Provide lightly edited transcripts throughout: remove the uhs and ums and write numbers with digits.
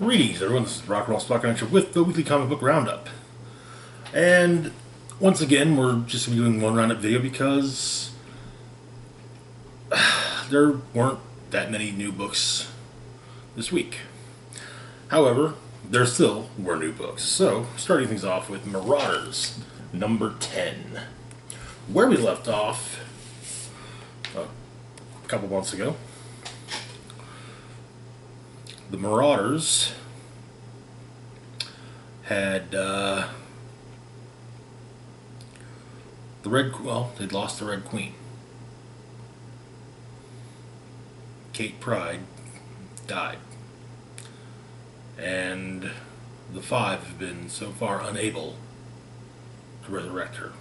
Greetings, everyone. This is Rock Roll Stock Connection with the weekly comic book roundup. And once again, we're just going to be doing one roundup video because there weren't that many new books this week. However, there still were new books. So, starting things off with Marauders, number 10. Where we left off a couple months ago, the Marauders had they'd lost the Red Queen. Kate Pride died. And the Five have been so far unable to resurrect her.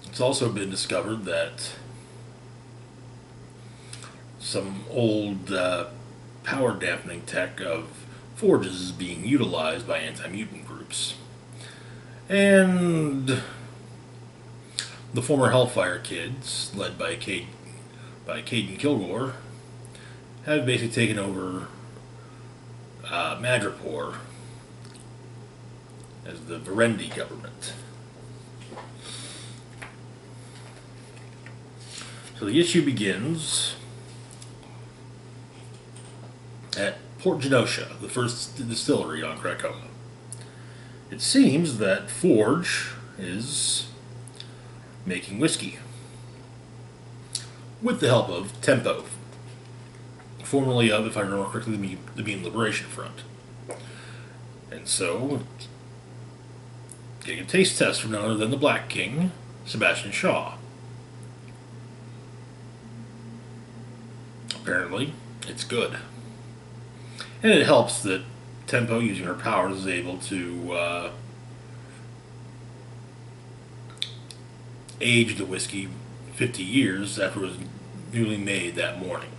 It's also been discovered that some old power dampening tech of forges is being utilized by anti-mutant groups. And the former Hellfire kids, led by Caden Kilgore, have basically taken over Madripoor as the Verendi government. So the issue begins at Port Genosha, the first distillery on Krakoa. It seems that Forge is making whiskey with the help of Tempo, formerly of, if I remember correctly, the Mutant Liberation Front. And so, getting a taste test from none other than the Black King, Sebastian Shaw. Apparently, it's good. And it helps that Tempo, using her powers, is able to age the whiskey 50 years after it was newly made that morning.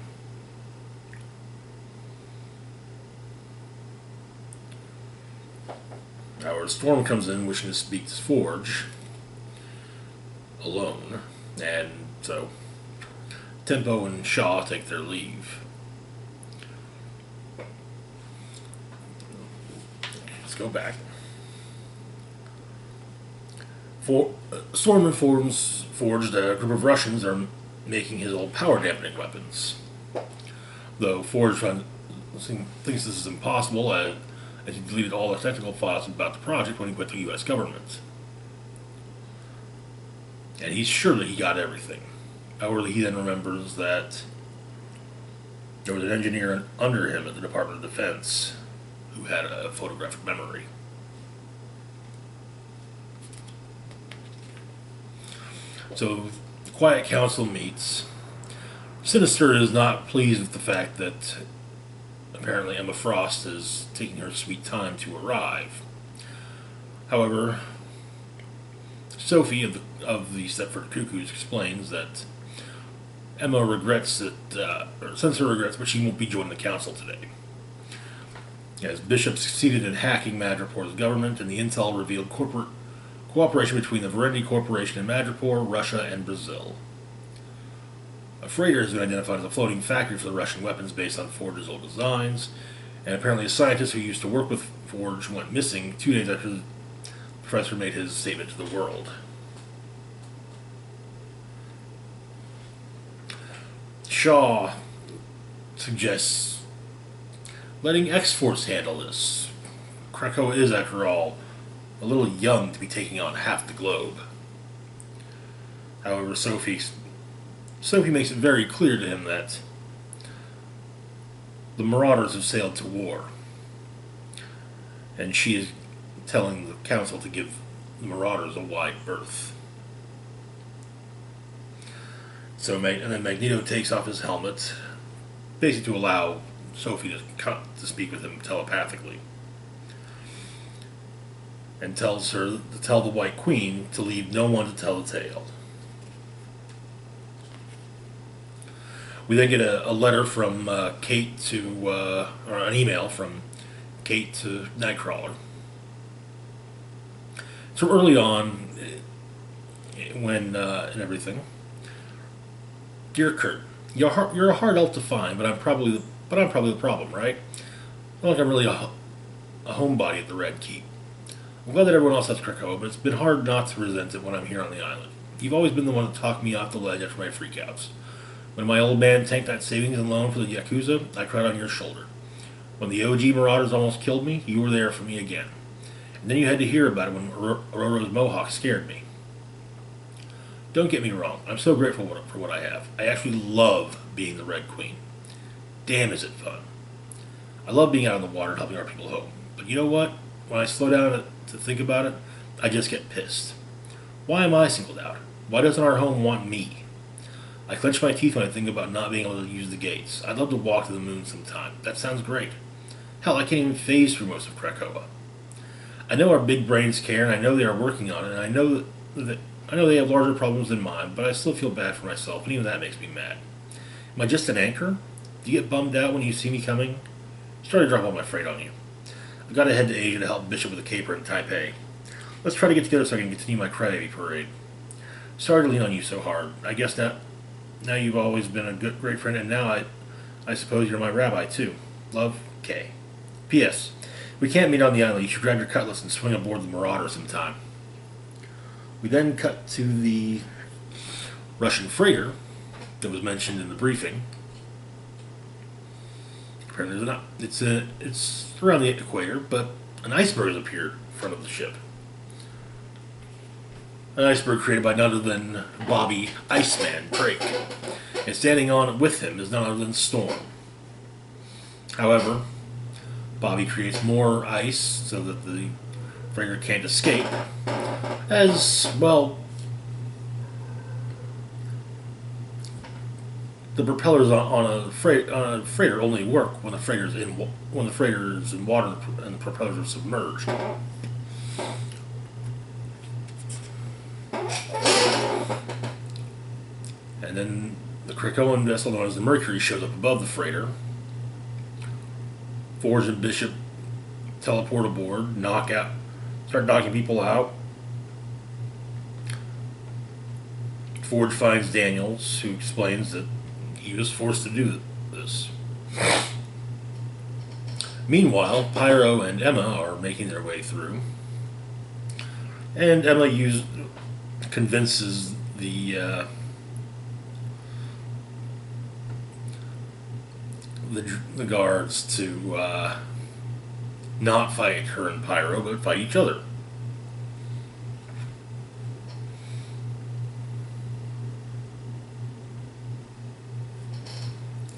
However, Storm comes in wishing to speak to Forge alone, and so Tempo and Shaw take their leave. Let's go back. Storm informs Forge that a group of Russians are making his old power dampening weapons. Though Forge thinks this is impossible, as he deleted all the technical files about the project when he went to the U.S. government. And he's sure that he got everything. However, he then remembers that there was an engineer under him at the Department of Defense who had a photographic memory. So the Quiet Council meets. Sinister is not pleased with the fact that apparently Emma Frost is taking her sweet time to arrive. However, Sophie of the Stepford Cuckoos explains that Emma regrets that, or Sinister regrets, but she won't be joining the council today. As Bishop succeeded in hacking Madripoor's government, and the intel revealed corporate cooperation between the Verendi Corporation in Madripoor, Russia, and Brazil. A freighter has been identified as a floating factory for the Russian weapons based on Forge's old designs, and apparently a scientist who used to work with Forge went missing 2 days after the professor made his statement to the world. Shaw suggests letting X-Force handle this. Krakoa is, after all, a little young to be taking on half the globe. However, Sophie makes it very clear to him that the Marauders have sailed to war, and she is telling the council to give the Marauders a wide berth. And then Magneto takes off his helmet, basically to allow Sophie to speak with him telepathically, and tells her to tell the White Queen to leave no one to tell the tale. We then get a letter from Kate or an email from Kate to Nightcrawler. So early on, when and everything, Dear Kurt, you're a hard elf to find, but I'm probably but I'm probably the problem, right? Not like I'm really a homebody at the Red Keep. I'm glad that everyone else has Krakoa, but it's been hard not to resent it when I'm here on the island. You've always been the one to talk me off the ledge after my freakouts. When my old man tanked that savings and loan for the Yakuza, I cried on your shoulder. When the OG Marauders almost killed me, you were there for me again. And then you had to hear about it when Aurora's Mohawk scared me. Don't get me wrong, I'm so grateful for what I have. I actually love being the Red Queen. Damn, is it fun. I love being out on the water and helping our people home. But you know what? When I slow down to think about it, I just get pissed. Why am I singled out? Why doesn't our home want me? I clench my teeth when I think about not being able to use the gates. I'd love to walk to the moon sometime. That sounds great. Hell, I can't even phase through most of Krakoa. I know our big brains care, and I know they are working on it, and I know they have larger problems than mine, but I still feel bad for myself, and even that makes me mad. Am I just an anchor? Do you get bummed out when you see me coming? Try to drop all my freight on you. I've got to head to Asia to help Bishop with the caper in Taipei. Let's try to get together so I can continue my crybaby parade. Sorry to lean on you so hard. I guess now you've always been a great friend, and now I suppose you're my rabbi too. Love, K. P.S. We can't meet on the island. You should grab your cutlass and swing aboard the Marauders sometime. We then cut to the Russian freighter that was mentioned in the briefing. Apparently, it's around the equator, but an iceberg has appeared in front of the ship. An iceberg created by none other than Bobby Iceman Drake, and standing on it with him is none other than Storm. However, Bobby creates more ice so that the freighter can't escape, as well. The propellers on a freighter only work when the freighter's in water and the propellers are submerged. And then the Krakoan vessel known as the Mercury shows up above the freighter. Forge and Bishop teleport aboard, start knocking people out. Forge finds Daniels, who explains that he was forced to do this. Meanwhile, Pyro and Emma are making their way through, and Emma convinces the guards to not fight her and Pyro, but fight each other.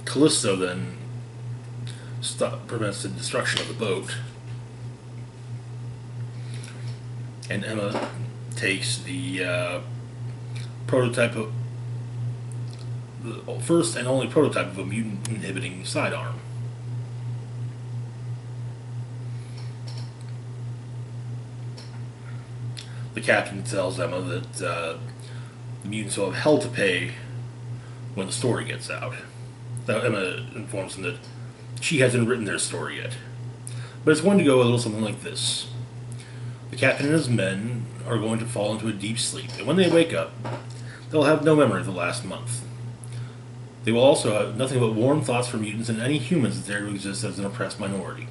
Callisto then prevents the destruction of the boat, and Emma takes the prototype of the first and only prototype of a mutant inhibiting sidearm. The captain tells Emma that the mutants will have hell to pay when the story gets out. Now, Emma informs them that she hasn't written their story yet. But it's going to go a little something like this. The captain and his men are going to fall into a deep sleep, and when they wake up, they'll have no memory of the last month. They will also have nothing but warm thoughts for mutants and any humans that dare to exist as an oppressed minority.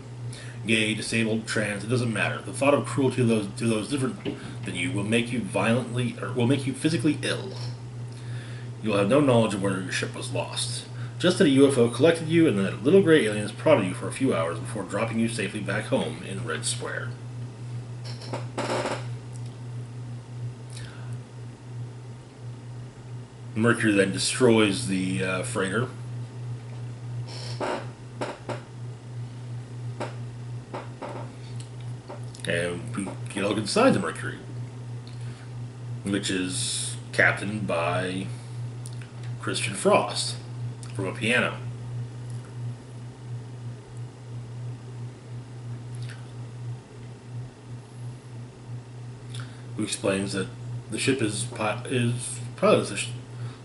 Gay, disabled, trans, it doesn't matter. The thought of cruelty to those different than you will make you physically ill. You will have no knowledge of where your ship was lost. Just that a UFO collected you and that little gray aliens prodded you for a few hours before dropping you safely back home in Red Square. Mercury then destroys the freighter. And we get a look inside the Mercury, which is captained by Christian Frost from a piano. Who explains that the ship is piloted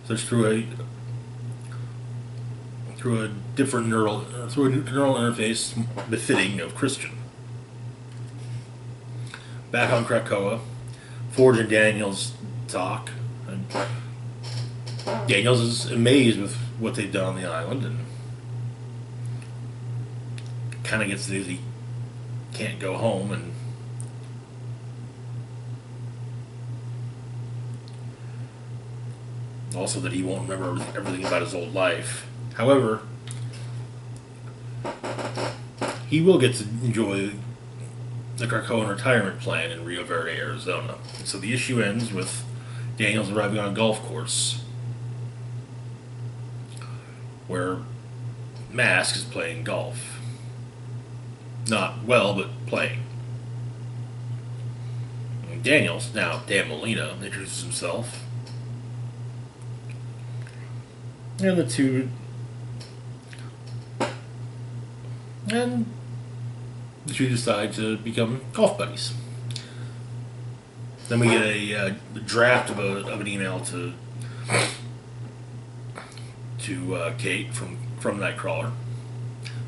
such through a neural interface befitting of Christian. Back on Krakoa, Forge and Daniels talk, and Daniels is amazed with what they've done on the island, and kind of gets the news he can't go home, and also that he won't remember everything about his old life. However, he will get to enjoy the Krakoan retirement plan in Rio Verde, Arizona. So the issue ends with Daniels arriving on a golf course where Mask is playing golf. Not well, but playing. And Daniels, now Dan Molina, introduces himself. And the two decide to become golf buddies. Then we get a draft of an email to Kate from Nightcrawler.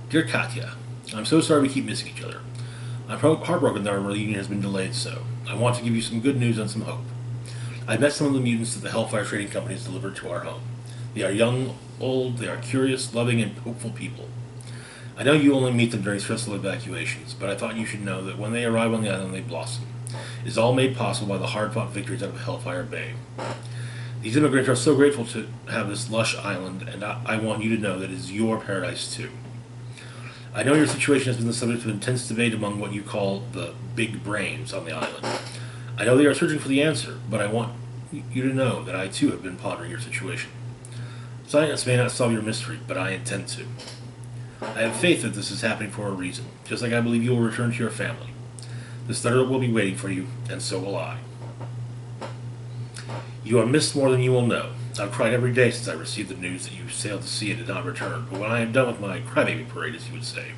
Dear Katya, I'm so sorry we keep missing each other. I'm heartbroken that our reunion has been delayed so. I want to give you some good news and some hope. I met some of the mutants that the Hellfire Trading Company has delivered to our home. They are young, old, they are curious, loving, and hopeful people. I know you only meet them during stressful evacuations, but I thought you should know that when they arrive on the island, they blossom. It is all made possible by the hard-fought victories out of Hellfire Bay. These immigrants are so grateful to have this lush island, and I want you to know that it is your paradise too. I know your situation has been the subject of intense debate among what you call the big brains on the island. I know they are searching for the answer, but I want you to know that I too have been pondering your situation. Science may not solve your mystery, but I intend to. I have faith that this is happening for a reason, just like I believe you will return to your family. This letter will be waiting for you, and so will I. You are missed more than you will know. I've cried every day since I received the news that you sailed to sea and did not return, but when I am done with my crybaby parade, as you would say,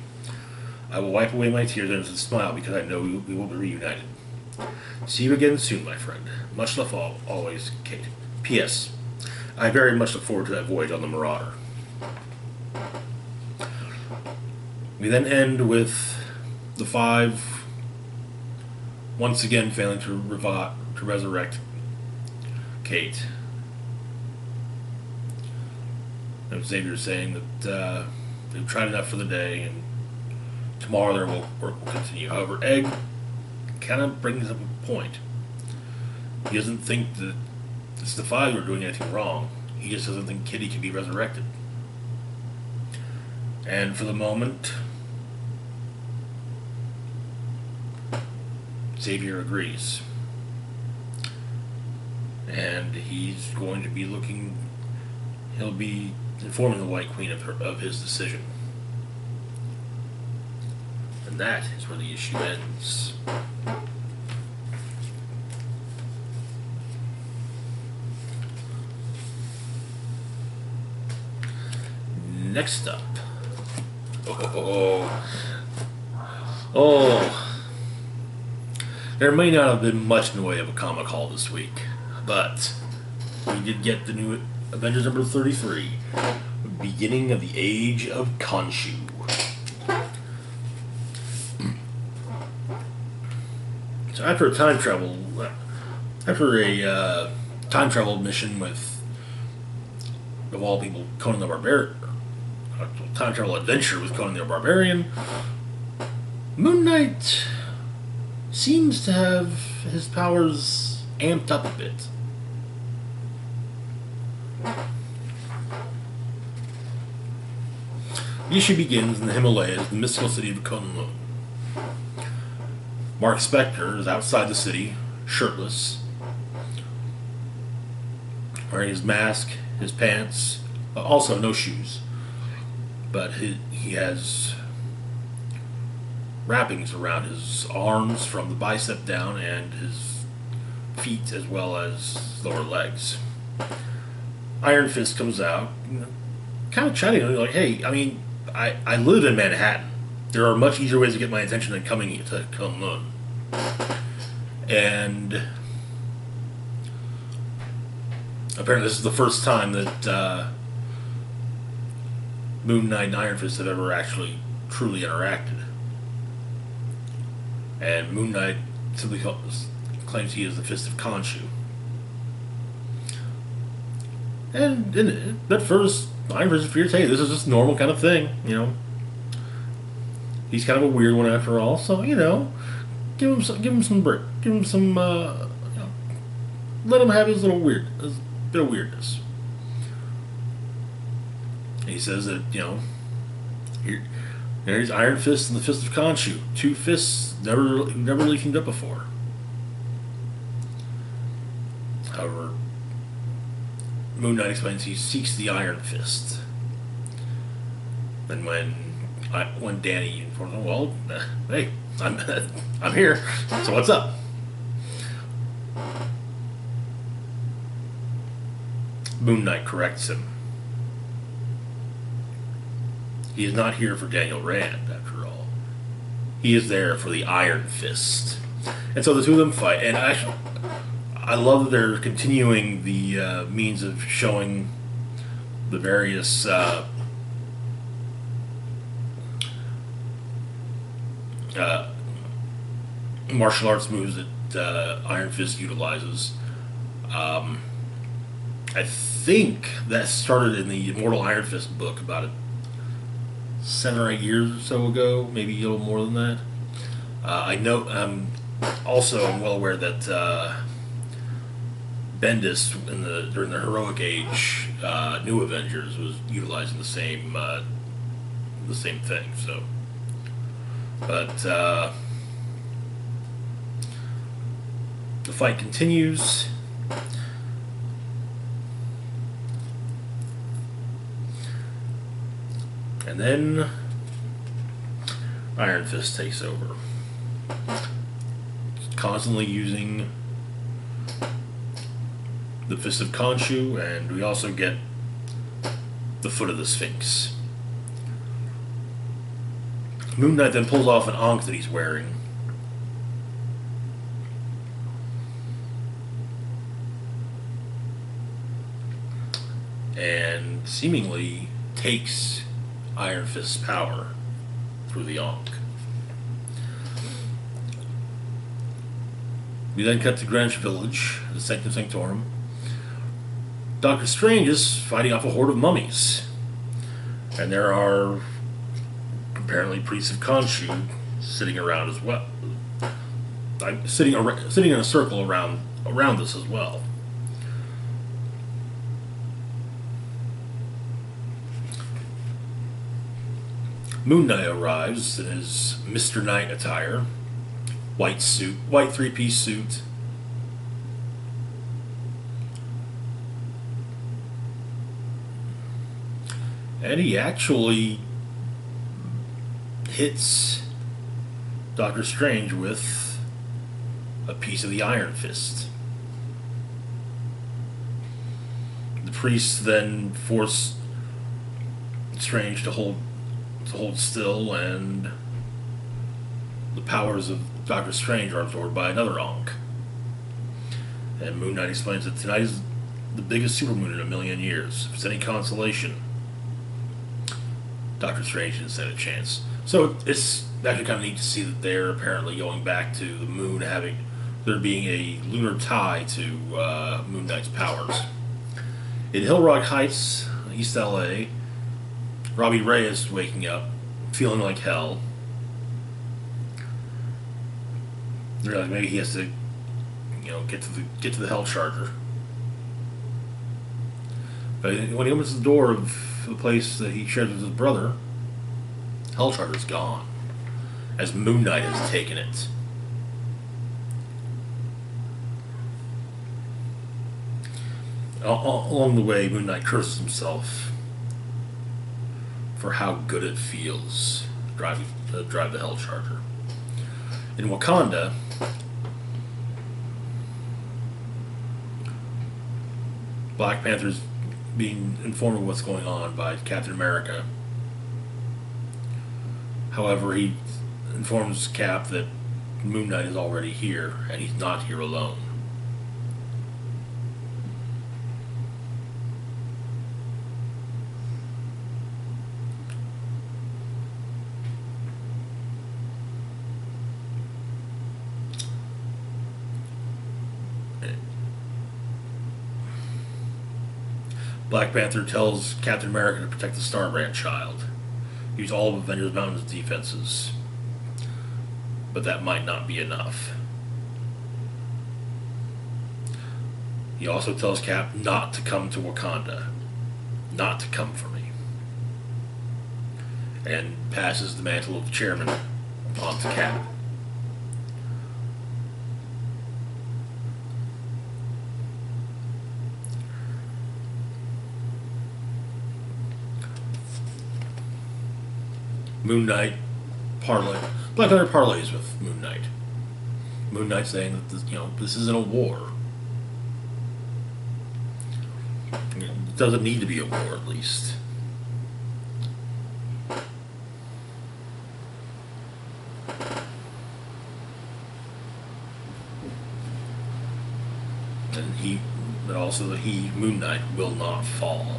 I will wipe away my tears and smile because I know we will be reunited. See you again soon, my friend. Much love always, Kate. P.S. I very much look forward to that voyage on the Marauder. We then end with the five once again failing to resurrect Kate. And Xavier saying that they've tried enough for the day and tomorrow their work will continue. However, Egg kind of brings up a point. He doesn't think that it's the five who are doing anything wrong. He just doesn't think Kitty can be resurrected. And for the moment, Xavier agrees. And he's going to be he'll be informing the White Queen of his decision. And that is where the issue ends. Next up. There may not have been much in the way of a comic haul this week, but we did get the new Avengers number 33, beginning of the Age of Khonshu. So after a time travel mission with, of all people, Conan the Barbarian, time travel adventure with Conan the Barbarian, Moon Knight seems to have his powers amped up a bit. The issue begins in the Himalayas, the mystical city of Kunlun. Mark Spector is outside the city, shirtless, wearing his mask, his pants, also no shoes, but he has wrappings around his arms from the bicep down and his feet as well as lower legs. Iron Fist comes out, kind of chatting, like, hey, I mean, I live in Manhattan. There are much easier ways to get my attention than coming here to Kunlun. And apparently this is the first time that Moon Knight and Iron Fist have ever actually truly interacted. And Moon Knight simply claims he is the Fist of Khonshu. And at first, Iron Fist appears, hey, this is just a normal kind of thing, you know. He's kind of a weird one after all, so give him some break, give him some, let him have his bit of weirdness. And he says that here, there's Iron Fist and the Fist of Khonshu, two fists never really teamed up before. However, Moon Knight explains he seeks the Iron Fist. And when Danny informs him, well, hey, I'm here. So what's up? Moon Knight corrects him. He is not here for Daniel Rand, after all. He is there for the Iron Fist. And so the two of them fight. And actually, I love that they're continuing the means of showing the various martial arts moves that Iron Fist utilizes. I think that started in the Immortal Iron Fist book about 7 or 8 years or so ago, maybe a little more than that. I know. Also, I'm well aware that Bendis during the Heroic Age, New Avengers was utilizing the same thing. So, but the fight continues. And then Iron Fist takes over. Constantly using the Fist of Khonshu, and we also get the Foot of the Sphinx. Moon Knight then pulls off an ankh that he's wearing. And seemingly takes Iron Fist's power through the ankh. We then cut to Greenwich Village, the Sanctum Sanctorum. Doctor Strange is fighting off a horde of mummies. And there are apparently priests of Khonshu sitting around as well. Sitting in a circle around this as well. Moon Knight arrives in his Mr. Knight attire. White suit, white three-piece suit. And he actually hits Doctor Strange with a piece of the Iron Fist. The priests then force Strange to hold still, and the powers of Doctor Strange are absorbed by another ankh. And Moon Knight explains that tonight is the biggest supermoon in 1,000,000 years. If it's any consolation, Doctor Strange didn't stand a chance. So it's actually kind of neat to see that they're apparently going back to the moon there being a lunar tie to Moon Knight's powers. In Hill Rock Heights, East LA, Robbie Reyes is waking up, feeling like hell. They're like, maybe he has to, get to the Hell Charger. But when he opens the door of the place that he shares with his brother, Hell Charger's gone, as Moon Knight has taken it. Along the way, Moon Knight curses himself for how good it feels to drive the Hell Charger. In Wakanda, Black Panther's being informed of what's going on by Captain America. However, he informs Cap that Moon Knight is already here, and he's not here alone. Black Panther tells Captain America to protect the Starbrand child. Use all of Avengers Mountain's defenses. but that might not be enough. He also tells Cap not to come to Wakanda, not to come for me, and passes the mantle of chairman on to Cap. Moon Knight Black Panther parlays with Moon Knight. Moon Knight saying that this isn't a war. It doesn't need to be a war, at least. But also that Moon Knight, will not fall.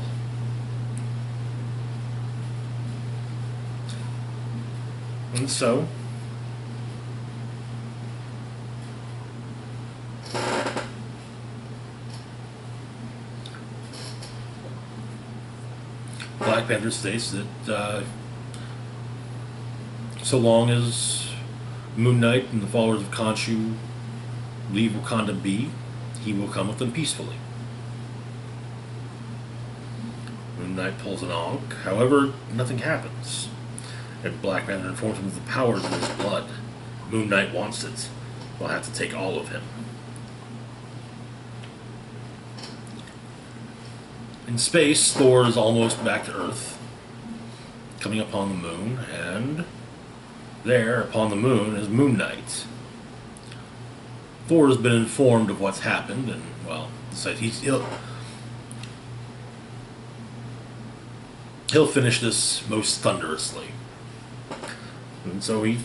And so, Black Panther states that so long as Moon Knight and the followers of Khonshu leave Wakanda be, he will come with them peacefully. Moon Knight pulls an Ankh, however, nothing happens. And Black Panther informs him of the powers in his blood. Moon Knight wants it. We'll have to take all of him. In space, Thor is almost back to Earth, coming upon the moon, and there, upon the moon, is Moon Knight. Thor has been informed of what's happened, and, well, he'll finish this most thunderously. And so he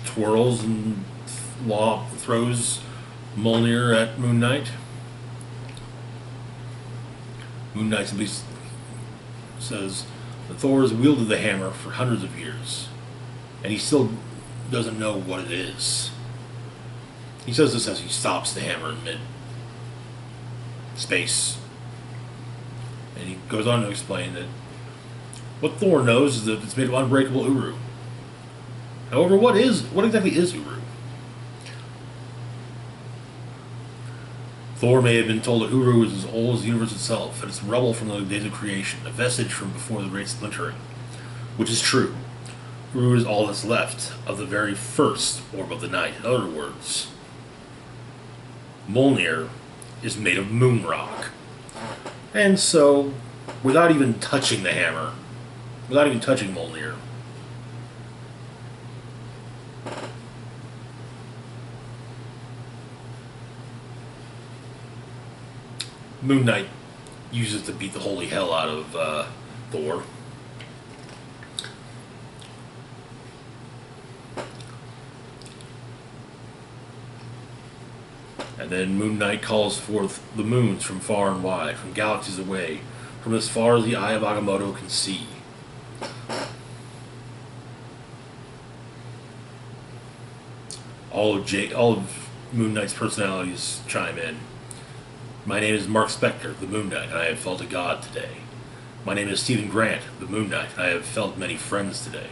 twirls and throws Mjolnir at Moon Knight. Moon Knight simply says that Thor has wielded the hammer for hundreds of years, and he still doesn't know what it is. He says this as he stops the hammer in mid-space. And he goes on to explain that what Thor knows is that it's made of unbreakable Uru. However, what exactly is Uru? Thor may have been told that Uru is as old as the universe itself, and it's rubble from the days of creation, a vestige from before the great splintering. Which is true. Uru is all that's left of the very first orb of the night. In other words, Mjolnir is made of moon rock. And so, without even touching the hammer, without even touching Mjolnir, Moon Knight uses to beat the holy hell out of Thor. And then Moon Knight calls forth the moons from far and wide, from galaxies away, from as far as the eye of Agamotto can see. All of Moon Knight's personalities chime in. My name is Mark Spector, the Moon Knight, and I have felt a god today. My name is Stephen Grant, the Moon Knight, and I have felt many friends today.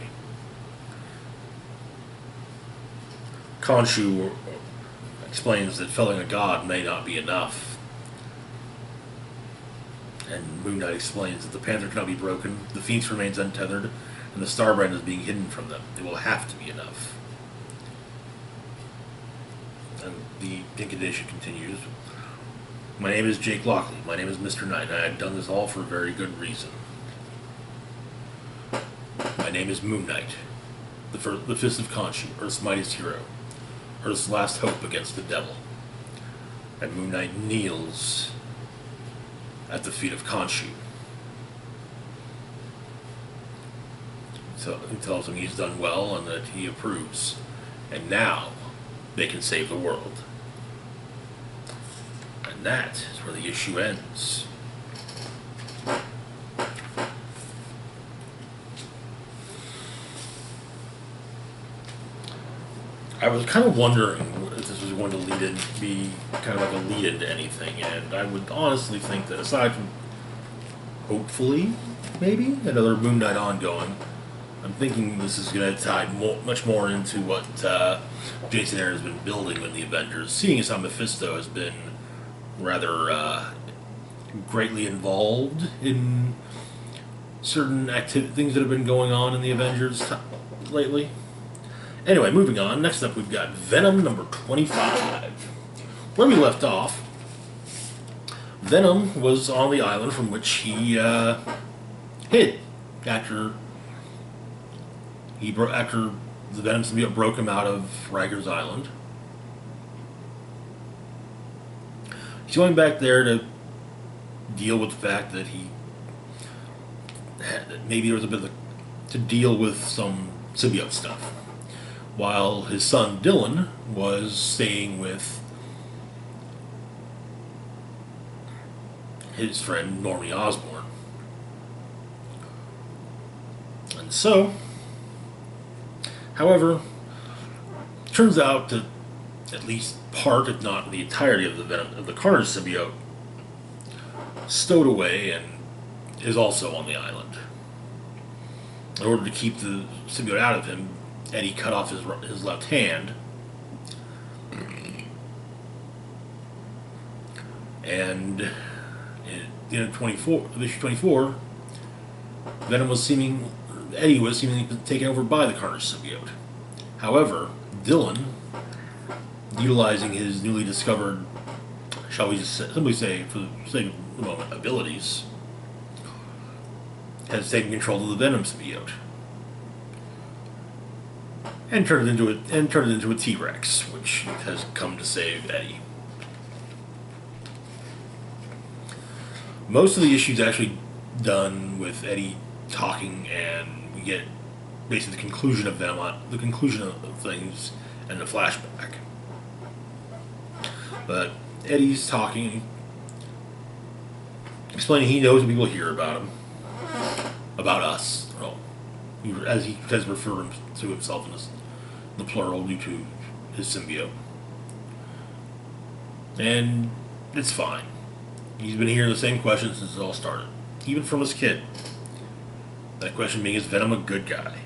Khonshu explains that felling a god may not be enough. And Moon Knight explains that the Panther cannot be broken, the Phoenix remains untethered, and the Starbrand is being hidden from them. It will have to be enough. And the incantation continues. My name is Jake Lockley. My name is Mr. Knight, and I have done this all for a very good reason. My name is Moon Knight, the Fist of Khonshu, Earth's mightiest hero, Earth's last hope against the devil. And Moon Knight kneels at the feet of Khonshu. So he tells him he's done well and that he approves. And now they can save the world. And that is where the issue ends. I was kind of wondering if this was going to be kind of like a lead into anything, and I would honestly think that aside from, hopefully, maybe, another Moon Knight ongoing, I'm thinking this is going to tie much more into what Jason Aaron has been building with the Avengers, seeing as how Mephisto has been rather greatly involved in certain things that have been going on in the Avengers lately. Anyway, moving on. Next up, we've got Venom number 25. Where we left off, Venom was on the island from which he hid after after the Venom symbiote broke him out of Riker's Island. He's going back there to deal with the fact that maybe there was a bit of to deal with some symbiote stuff, while his son Dylan was staying with his friend Normie Osborn. And so, however, turns out that at least part, if not the entirety of the Carnage symbiote, stowed away and is also on the island. In order to keep the symbiote out of him, Eddie cut off his left hand, and in the end of issue 24, Eddie was seemingly taken over by the Carnage symbiote. However, Dylan, utilizing his newly discovered, shall we just simply say, for the sake of the moment, abilities, has taken control of the Venom symbiote and turned it into a T-Rex, which has come to save Eddie. Most of the issue's actually done with Eddie talking, and we get basically the conclusion of things and the flashback. But Eddie's talking, explaining he knows when people hear about him, about us, as he does refer to himself in the plural due to his symbiote. And it's fine. He's been hearing the same question since it all started, even from his kid. That question being, is Venom a good guy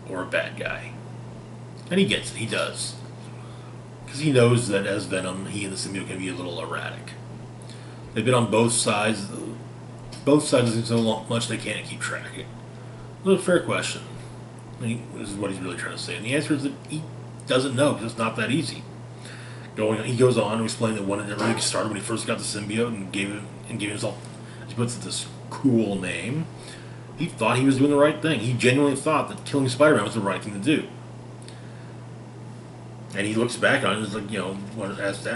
or a bad guy? And he gets it, he does. Because he knows that as Venom, he and the symbiote can be a little erratic. They've been on both sides of things so much they can't keep track of it. It's a fair question. This is what he's really trying to say. And the answer is that he doesn't know, because it's not that easy. He goes on to explain that when it really started, when he first got the symbiote and gave himself, as he puts it, this cool name, he thought he was doing the right thing. He genuinely thought that killing Spider-Man was the right thing to do. And he looks back on it and is like, I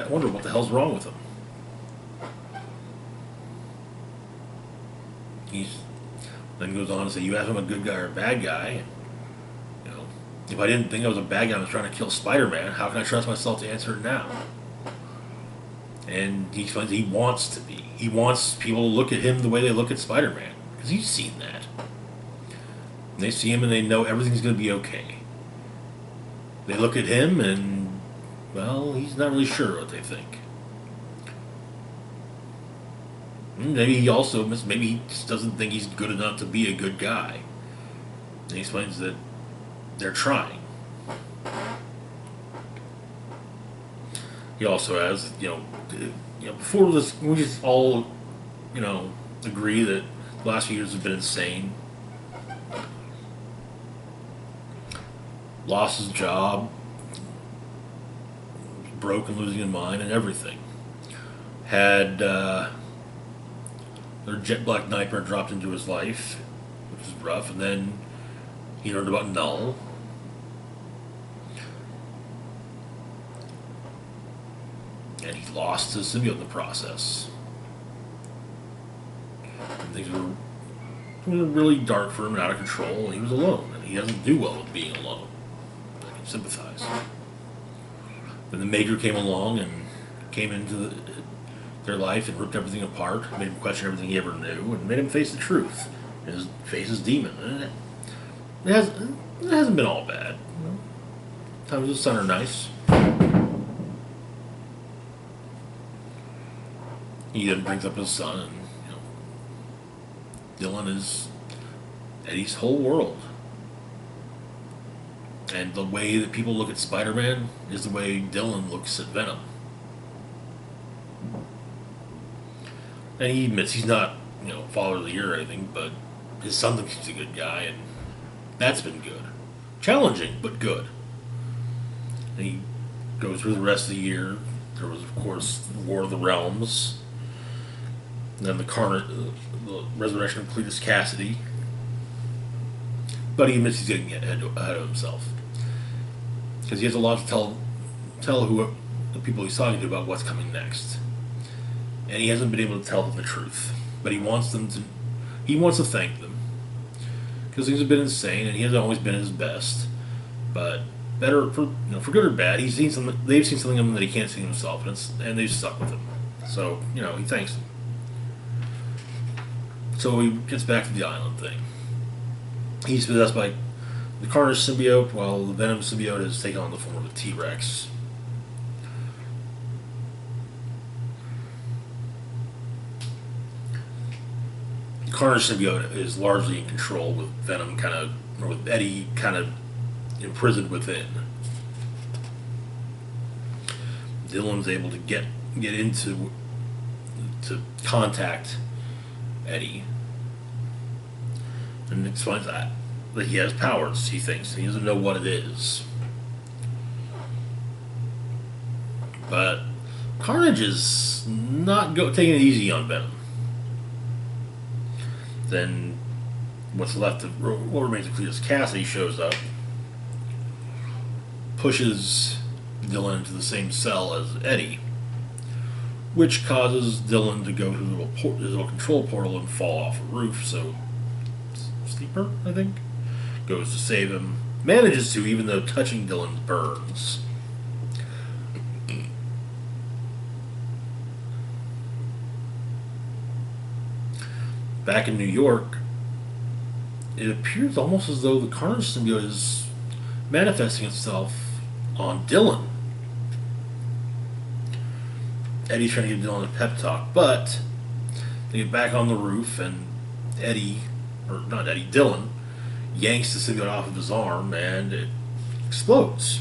wonder what the hell's wrong with him. Then goes on to say, you ask him a good guy or a bad guy. If I didn't think I was a bad guy and was trying to kill Spider-Man, how can I trust myself to answer it now? And he explains he wants to be. He wants people to look at him the way they look at Spider-Man. Because he's seen that. And they see him and they know everything's going to be okay. They look at him and, well, he's not really sure what they think. Maybe he just doesn't think he's good enough to be a good guy. And he explains that they're trying. He also has, before this, we just all, agree that the last few years have been insane. Lost his job, broke and losing his mind and everything. Had their jet black nightmare dropped into his life, which is rough, and then he learned about Null. And he lost his symbiote in the process. And things were really dark for him and out of control, and he was alone, and he doesn't do well with being alone. I can sympathize. Then the Major came along and came into their life and ripped everything apart, made him question everything he ever knew, and made him face the truth. Face his demon. And it hasn't been all bad. Times with the sun are nice. He then brings up his son, and Dylan is Eddie's whole world. And the way that people look at Spider-Man is the way Dylan looks at Venom. And he admits he's not, Father of the Year or anything, but his son thinks he's a good guy, and that's been good. Challenging, but good. And he goes through the rest of the year. There was, of course, the War of the Realms. And then the resurrection of Cletus Cassidy. But he admits he's getting ahead of himself. Because he has a lot to tell the people he's talking to about what's coming next. And he hasn't been able to tell them the truth. But he wants to thank them. Because things have been insane, and he hasn't always been his best. But better for good or bad, they've seen something in him that he can't see himself, and they've stuck with him. So he thanks them. So he gets back to the island thing. He's possessed by the Carnage symbiote, while the Venom symbiote has taken on the form of a T-Rex. The Carnage symbiote is largely in control, with Venom with Eddie kind of imprisoned within. Dylan's able to get into to contact Eddie, and explains that he has powers. He thinks he doesn't know what it is, but Carnage is not taking it easy on Venom. Then what remains of Cletus Cassidy shows up, pushes Dylan into the same cell as Eddie, which causes Dylan to go through his little control portal and fall off a roof. So Sleeper, I think, goes to save him. Manages to, even though touching Dylan burns. Back in New York, it appears almost as though the Carnage symbiote is manifesting itself on Dylan. Eddie's trying to give Dylan a pep talk, but they get back on the roof, and Dylan yanks the symbiote off of his arm, and it explodes.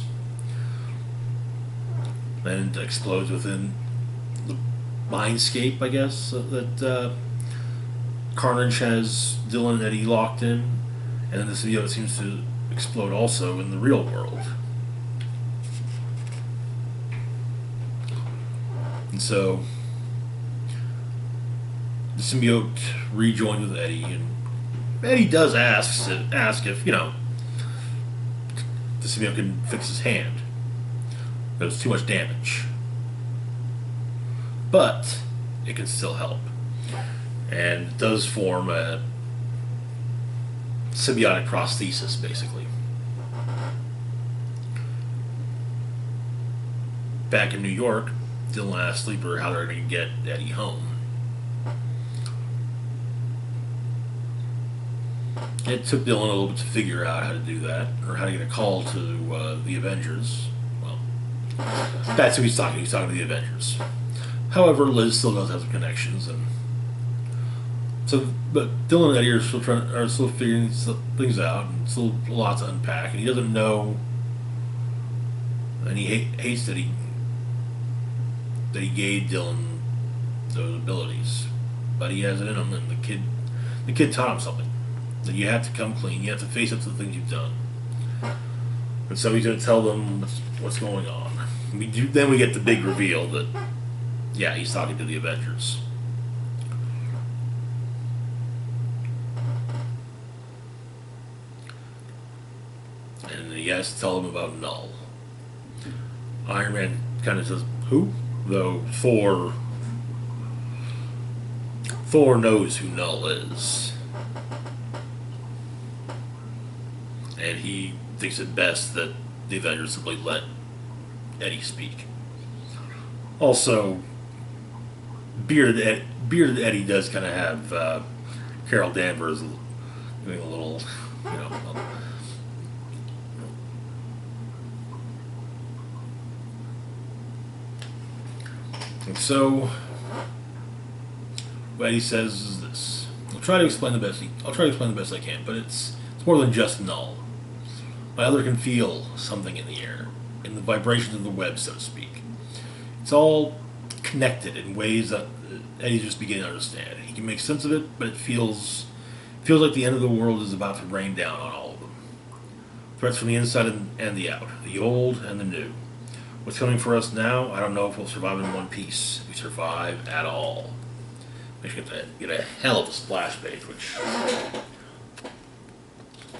And it explodes within the mindscape, I guess, that Carnage has Dylan and Eddie locked in, and then the symbiote seems to explode also in the real world. And so the symbiote rejoined with Eddie, and Eddie does ask if the symbiote can fix his hand. But it's too much damage, but it can still help, and it does form a symbiotic prosthesis, basically. Back in New York, Dylan asked Sleeper how they're going to get Eddie home. It took Dylan a little bit to figure out how to do that, or how to get a call to the Avengers. Well, that's who he's talking. He's talking to the Avengers. However, Liz still does have some connections, and but Dylan and Eddie are still figuring things out, and still a lot to unpack, and he doesn't know, and he hates that he gave Dylan those abilities, but he has it in him, and the kid taught him something. That you have to come clean. You have to face up to the things you've done. And so he's going to tell them what's going on. Then we get the big reveal that, yeah, he's talking to the Avengers. And he has to tell them about Null. Iron Man kind of says, who? Though Thor knows who Null is. And he thinks it best that the Avengers simply let Eddie speak. Also, Bearded Eddie does kind of have Carol Danvers doing a little, And so, what Eddie says is this: I'll try to explain the best I can, but it's more than just Null. My other can feel something in the air, in the vibrations of the web, so to speak. It's all connected in ways that Eddie's just beginning to understand. He can make sense of it, but it feels like the end of the world is about to rain down on all of them. Threats from the inside and the out, the old and the new. What's coming for us now, I don't know if we'll survive in one piece. If we survive at all. We should get a hell of a splash page, which...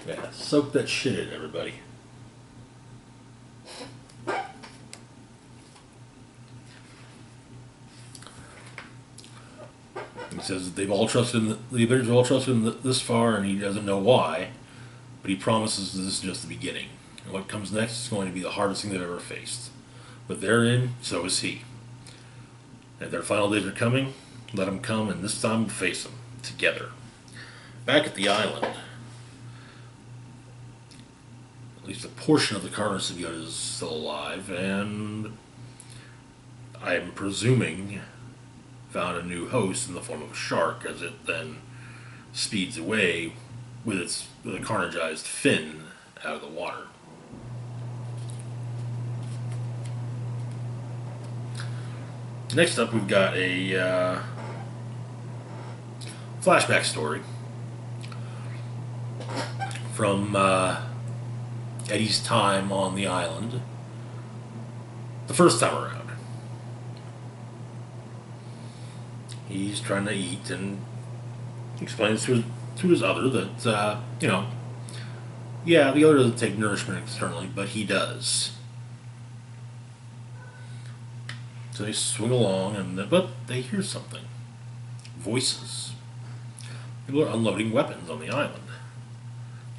Yeah, soak that shit in, everybody. He says that they've all trusted him, the Avengers have all trusted him this far, and he doesn't know why, but he promises that this is just the beginning. And what comes next is going to be the hardest thing they've ever faced. But they're in, so is he. And their final days are coming, let them come, and this time we'll face them, together. Back at the island, at least a portion of the Carter symbiote is still alive, and I'm presuming found a new host in the form of a shark as it then speeds away with a carnageized fin out of the water. Next up, we've got a flashback story from Eddie's time on the island the first time around. He's trying to eat and explains to his other that, yeah, the other doesn't take nourishment externally, but he does. So they swing along, but they hear something. Voices. People are unloading weapons on the island.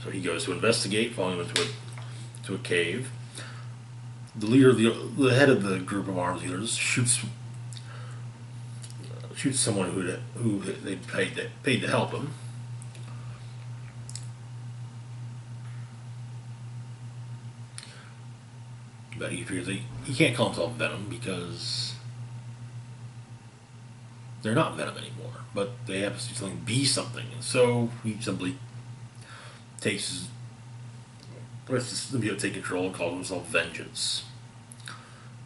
So he goes to investigate, falling into a cave. The leader, the head of the group of arms dealers, shoots someone who they paid to help him. But he figures he can't call himself Venom because they're not Venom anymore. But they have to be something. And so he simply lets the symbiote take control and calls himself Vengeance.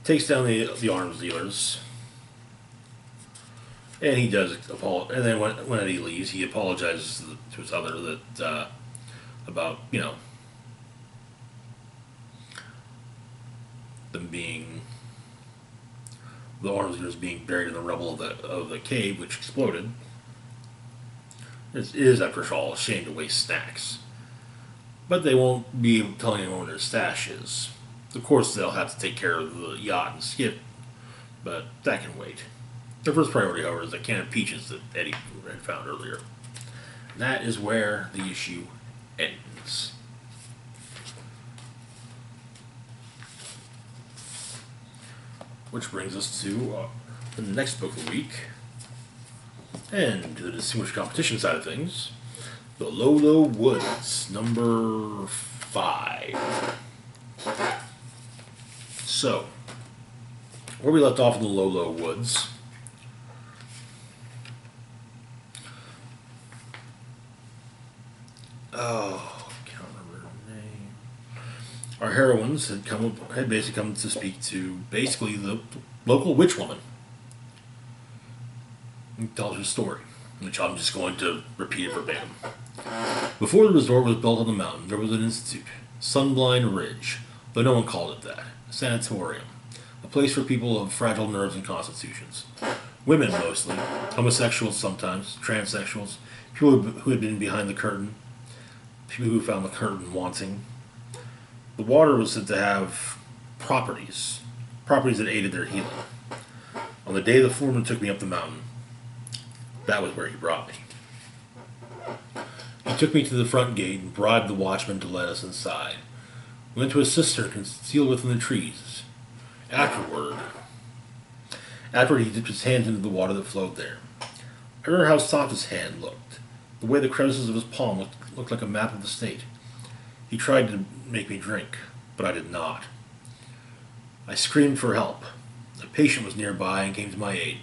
Takes down the arms dealers. And he does apologize. And then when Eddie leaves, he apologizes to his other that about them being the arms dealers being buried in the rubble of the cave, which exploded. It is, after all, a shame to waste snacks. But they won't be telling anyone where their stash is. Of course, they'll have to take care of the yacht and skip, but that can wait. Their first priority, however, is a can of peaches that Eddie had found earlier. And that is where the issue ends. Which brings us to the next book of the week. And to the distinguished competition side of things, The Low Woods, number 5. So, where we left off in The Low Woods, can't remember her name. Our heroines had basically come to speak to basically the local witch woman. And tells her story, which I'm just going to repeat it verbatim. Before the resort was built on the mountain, there was an institute, Sunblind Ridge, though no one called it that. A sanatorium, a place for people of fragile nerves and constitutions. Women mostly, homosexuals sometimes, transsexuals, people who had been behind the curtain, people who found the curtain wanting. The water was said to have properties that aided their healing. On the day the foreman took me up the mountain, that was where he brought me. He took me to the front gate and bribed the watchman to let us inside. We went to a cistern concealed within the trees. Afterward, he dipped his hands into the water that flowed there. I remember how soft his hand looked. The way the crevices of his palm looked like a map of the state. He tried to make me drink, but I did not. I screamed for help. A patient was nearby and came to my aid.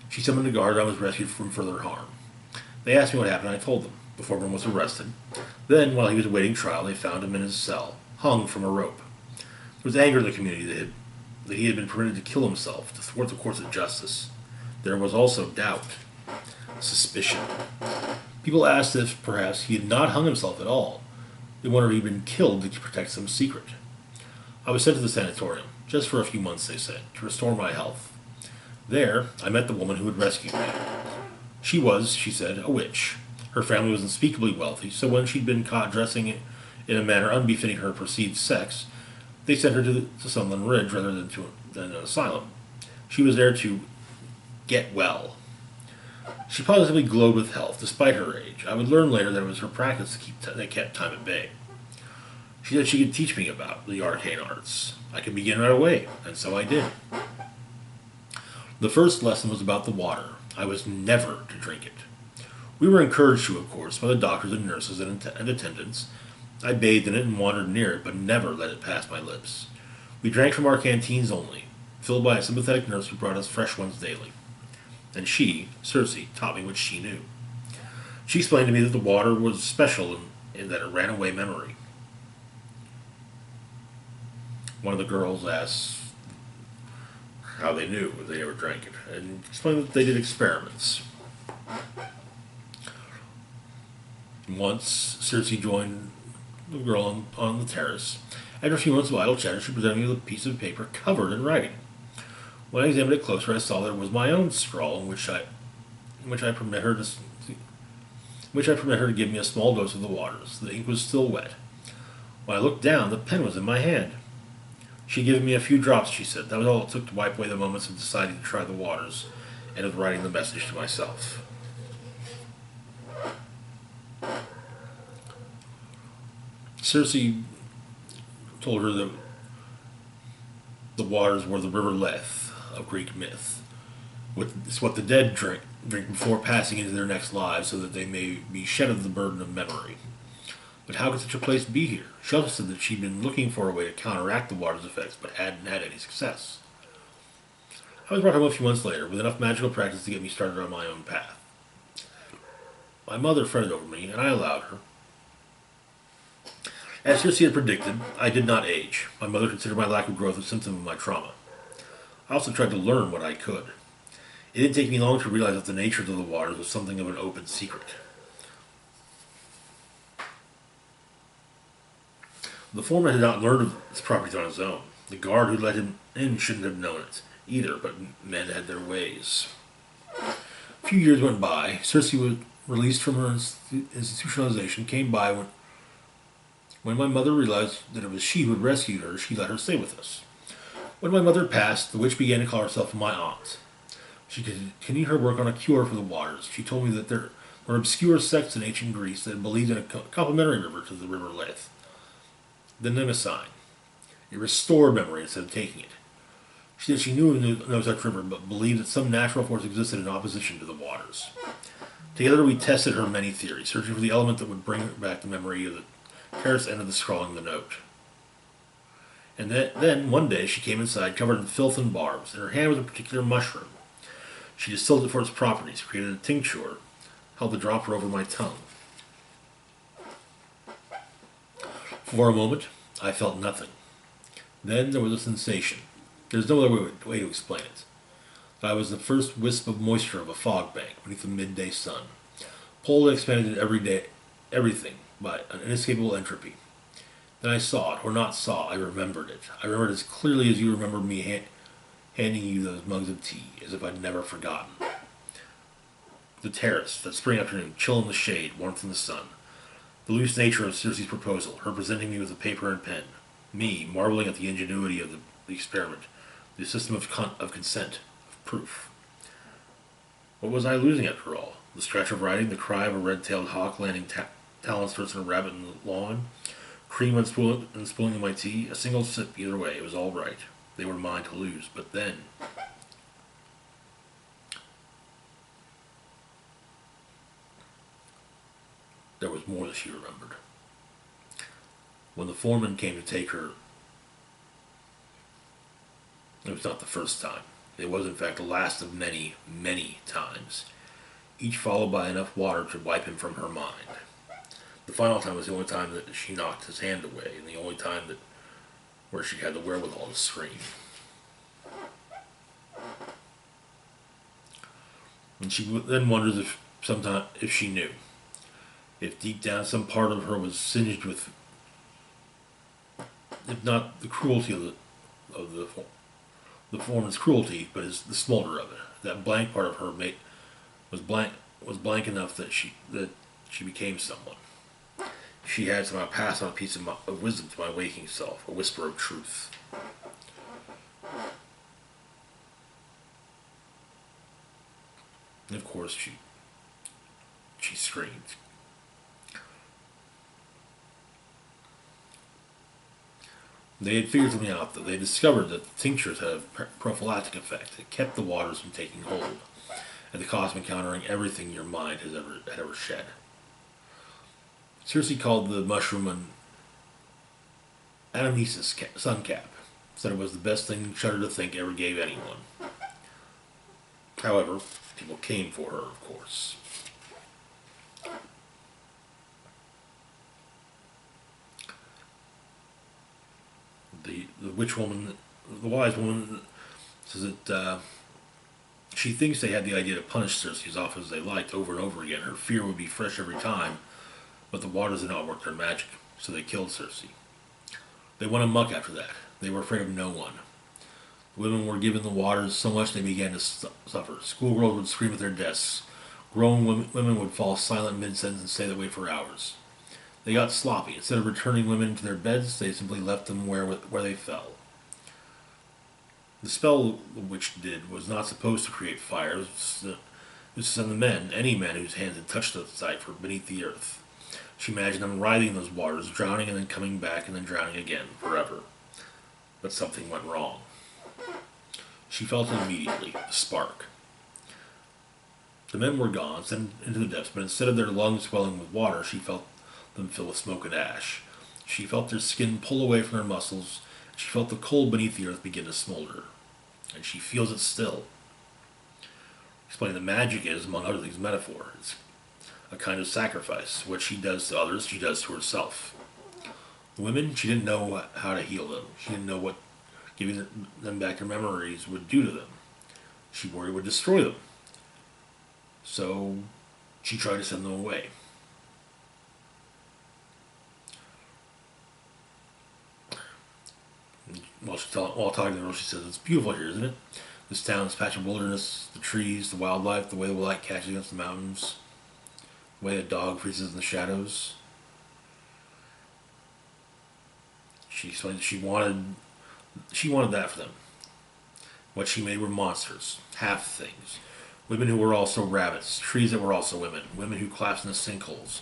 She summoned a guard and I was rescued from further harm. They asked me what happened and I told them. The foreman was arrested. Then, while he was awaiting trial, they found him in his cell, hung from a rope. There was anger in the community that he had been permitted to kill himself to thwart the course of justice. There was also doubt, suspicion. People asked if perhaps he had not hung himself at all. They wondered if he had been killed to protect some secret. I was sent to the sanatorium, just for a few months, they said, to restore my health. There, I met the woman who had rescued me. She was, she said, a witch. Her family was unspeakably wealthy, so when she'd been caught dressing in a manner unbefitting her perceived sex, they sent her to Sunland Ridge rather than an asylum. She was there to get well. She positively glowed with health, despite her age. I would learn later that it was her practice that kept time at bay. She said she could teach me about the arcane arts. I could begin right away, and so I did. The first lesson was about the water. I was never to drink it. We were encouraged to, of course, by the doctors and nurses and attendants. I bathed in it and wandered near it, but never let it pass my lips. We drank from our canteens only, filled by a sympathetic nurse who brought us fresh ones daily. And she, Circe, taught me what she knew. She explained to me that the water was special in that it ran away memory. One of the girls asked how they knew if they ever drank it, and explained that they did experiments. Once, Circe joined the girl on the terrace. After a few months of idle chatter, she presented me with a piece of paper covered in writing. When I examined it closer, I saw that it was my own scrawl, in which I permit her to give me a small dose of the waters. The ink was still wet. When I looked down, the pen was in my hand. She had given me a few drops, she said. That was all it took to wipe away the moments of deciding to try the waters and of writing the message to myself. Circe told her that the waters were the river Lethe of Greek myth. It's what the dead drink before passing into their next lives so that they may be shed of the burden of memory. But how could such a place be here? She also said that she'd been looking for a way to counteract the water's effects, but hadn't had any success. I was brought home a few months later, with enough magical practice to get me started on my own path. My mother fretted over me, and I allowed her. As Circe had predicted, I did not age. My mother considered my lack of growth a symptom of my trauma. I also tried to learn what I could. It didn't take me long to realize that the nature of the waters was something of an open secret. The foreman had not learned of its properties on his own. The guard who let him in shouldn't have known it either, but men had their ways. A few years went by. Circe was released from her institutionalization, came by when my mother realized that it was she who had rescued her. She let her stay with us. When my mother passed, the witch began to call herself my aunt. She continued her work on a cure for the waters. She told me that there were obscure sects in ancient Greece that believed in a complementary river to the river Lethe, the Mnemosyne. It restored memory instead of taking it. She said she knew of no such river, but believed that some natural force existed in opposition to the waters. Together we tested her many theories, searching for the element that would bring back the memory of the terrace end of the scrawling the note. And then, one day, she came inside covered in filth and barbs. In her hand was a particular mushroom. She distilled it for its properties, created a tincture, held the dropper over my tongue. For a moment, I felt nothing. Then there was a sensation. There's no other way to explain it. I was the first wisp of moisture of a fog bank beneath the midday sun, pulled and expanded everything by an inescapable entropy. Then I saw it, or not saw, I remembered it. I remembered as clearly as you remember me handing you those mugs of tea, as if I'd never forgotten. The terrace, that spring afternoon, chill in the shade, warmth in the sun. The loose nature of Circe's proposal, her presenting me with a paper and pen. Me, marveling at the ingenuity of the experiment, the system of consent, of proof. What was I losing after all? The scratch of writing, the cry of a red-tailed hawk landing talons towards a rabbit in the lawn, cream unspooling in my tea, a single sip either way, it was all right. They were mine to lose, but then... there was more that she remembered. When the foreman came to take her, it was not the first time. It was, in fact, the last of many, many times, each followed by enough water to wipe him from her mind. The final time was the only time that she knocked his hand away, and the only time that where she had the wherewithal to scream. And she then wonders if she knew, if deep down some part of her was singed with, if not the cruelty of the foreman's cruelty, but the smolder of it. That blank part of her was blank enough that she became someone. She had somehow passed on a piece of wisdom to my waking self, a whisper of truth. And of course, she screamed. They had figured something out, though. They discovered that the tinctures had a prophylactic effect. It kept the waters from taking hold, at the cost of encountering everything your mind had ever shed. Circe called the mushroom an anamnesis sun cap. Said it was the best thing Shudder to Think ever gave anyone. However, people came for her, of course. The witch woman, the wise woman, says that she thinks they had the idea to punish Circe as often as they liked, over and over again. Her fear would be fresh every time, but the waters did not work their magic, so they killed Circe. They went amok after that. They were afraid of no one. The women were given the waters so much they began to suffer. Schoolgirls would scream at their desks. Grown women would fall silent mid-sentence and stay that way for hours. They got sloppy. Instead of returning women to their beds, they simply left them where they fell. The spell the witch did was not supposed to create fire. It was to send the men, any men whose hands had touched the site from beneath the earth. She imagined them writhing in those waters, drowning and then coming back and then drowning again, forever. But something went wrong. She felt it immediately, a spark. The men were gone, sent into the depths, but instead of their lungs swelling with water, she felt them fill with smoke and ash. She felt their skin pull away from their muscles. She felt the cold beneath the earth begin to smolder. And she feels it still. Explaining the magic is, among other things, metaphor. It's a kind of sacrifice. What she does to others, she does to herself. The women, she didn't know how to heal them. She didn't know what giving them back their memories would do to them. She worried it would destroy them. So she tried to send them away. While talking to the girl, she says, "It's beautiful here, isn't it? This town, this patch of wilderness, the trees, the wildlife, the way the light catches against the mountains, the way a dog freezes in the shadows." She explained that she wanted that for them. What she made were monsters, half things. Women who were also rabbits, trees that were also women, women who collapsed into sinkholes.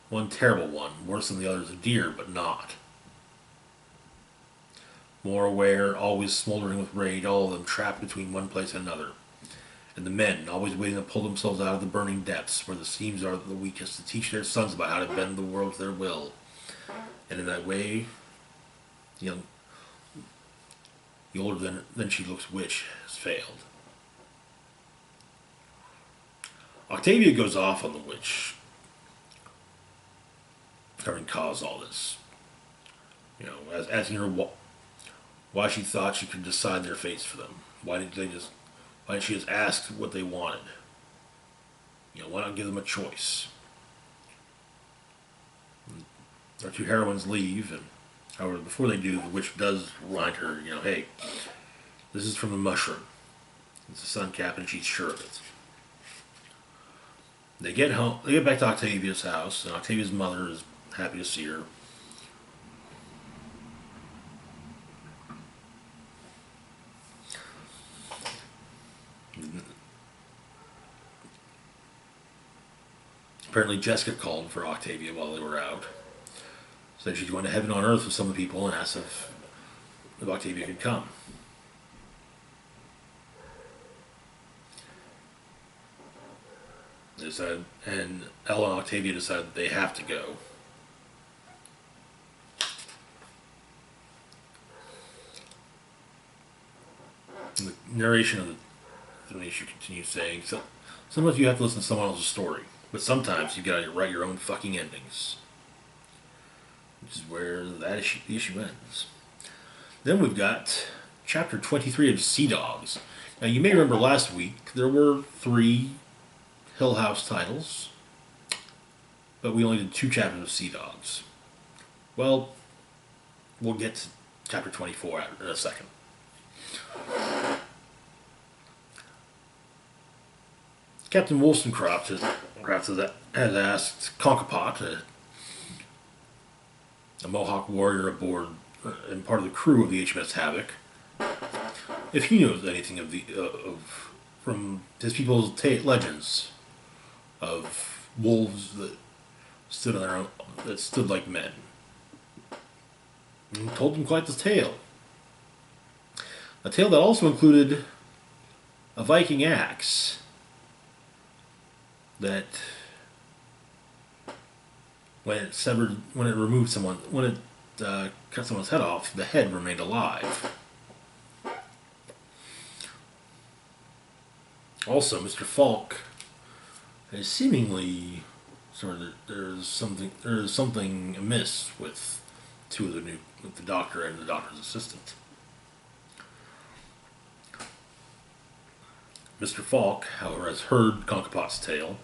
One terrible one, worse than the others, a deer, but not. More aware, always smoldering with rage, all of them trapped between one place and another. And the men, always waiting to pull themselves out of the burning depths, where the seams are the weakest, to teach their sons about how to bend the world to their will. And in that way, the older than she looks witch has failed. Octavia goes off on the witch, having caused all this. Asking her why she thought she could decide their fates for them. Why didn't she just ask what they wanted? Why not give them a choice? Our two heroines leave, and however, before they do, the witch does remind her, hey, this is from the mushroom. It's a sun cap, and she's sure of it. They get home. They get back to Octavia's house, and Octavia's mother is happy to see her. Apparently, Jessica called for Octavia while they were out. Said she's going to heaven on earth with some of the people and asked if Octavia could come. And Ella and Octavia decided that they have to go. And the narration of the issue continues saying, sometimes you have to listen to someone else's story, but sometimes you gotta write your own fucking endings. which is where the issue ends. Then we've got chapter 23 of Sea Dogs. Now, you may remember last week there were 3 Hill House titles, but we only did 2 chapters of Sea Dogs. Well, we'll get to chapter 24 in a second. Captain Wollstonecraft has asked Conkapot, a Mohawk warrior aboard and part of the crew of the HMS Havoc, if he knows anything from his people's legends of wolves that stood on their own, that stood like men. And told him quite the tale. A tale that also included a Viking axe that, when it cut someone's head off, the head remained alive. Also, Mr. Falk is seemingly there's something amiss with with the doctor and the doctor's assistant. Mr. Falk, however, has heard Conkapot's tale.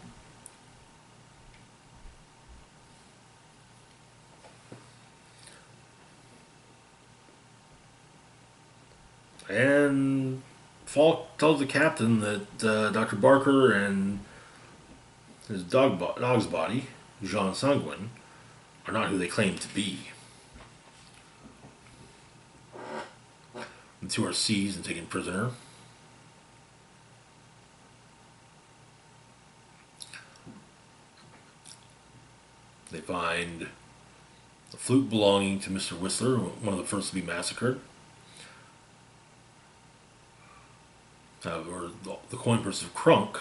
And Falk tells the captain that Dr. Barker and his dog's body, Jean Sanguin, are not who they claim to be. The 2 are seized and taken prisoner. They find a flute belonging to Mr. Whistler, one of the first to be massacred. Or the coin purse of Crunk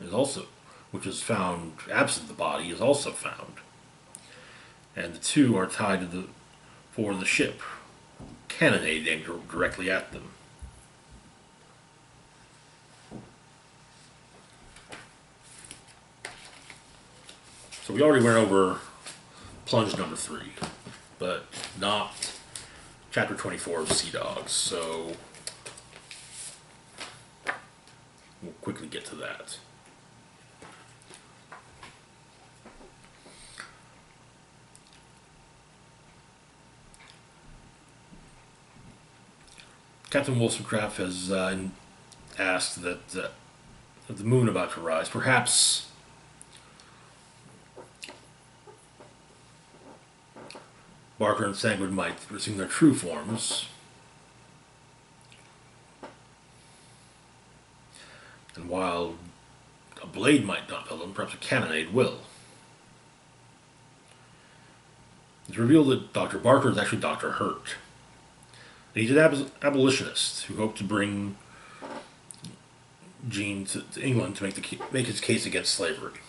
is also, which is found absent the body, is also found. And the 2 are tied to the ship, cannonade aimed directly at them. So we already went over plunge number 3, but not chapter 24 of Sea Dogs, so we'll quickly get to that. Captain Wollstonecraft has asked that the moon about to rise, perhaps Barker and Sanguin might resume their true forms, and while a blade might not kill them, perhaps a cannonade will. It's revealed that Dr. Barker is actually Dr. Hurt. He's an abolitionist who hoped to bring Jean to England to make his case against slavery.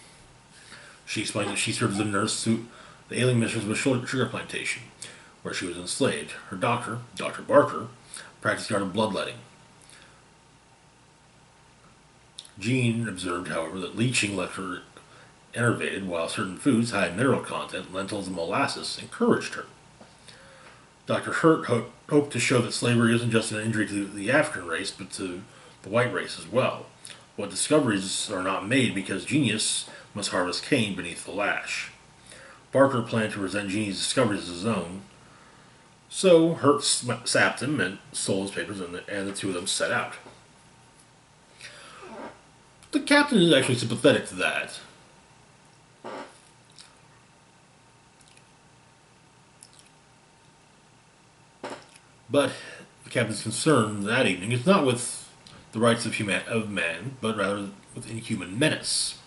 She explained that she served as a nurse to the ailing mistress of a sugar plantation, where she was enslaved. Her doctor, Dr. Barker, practiced the art of bloodletting. Jean observed, however, that leeching left her enervated, while certain foods, high in mineral content, lentils and molasses, encouraged her. Dr. Hurt hoped to show that slavery isn't just an injury to the African race, but to the white race as well. What discoveries are not made because genius must harvest cane beneath the lash. Barker planned to present Jean's discoveries as his own, so Hurt sapped him and stole his papers, and the 2 of them set out. The captain is actually sympathetic to that. But the captain's concern that evening is not with the rights of man, but rather with inhuman menace.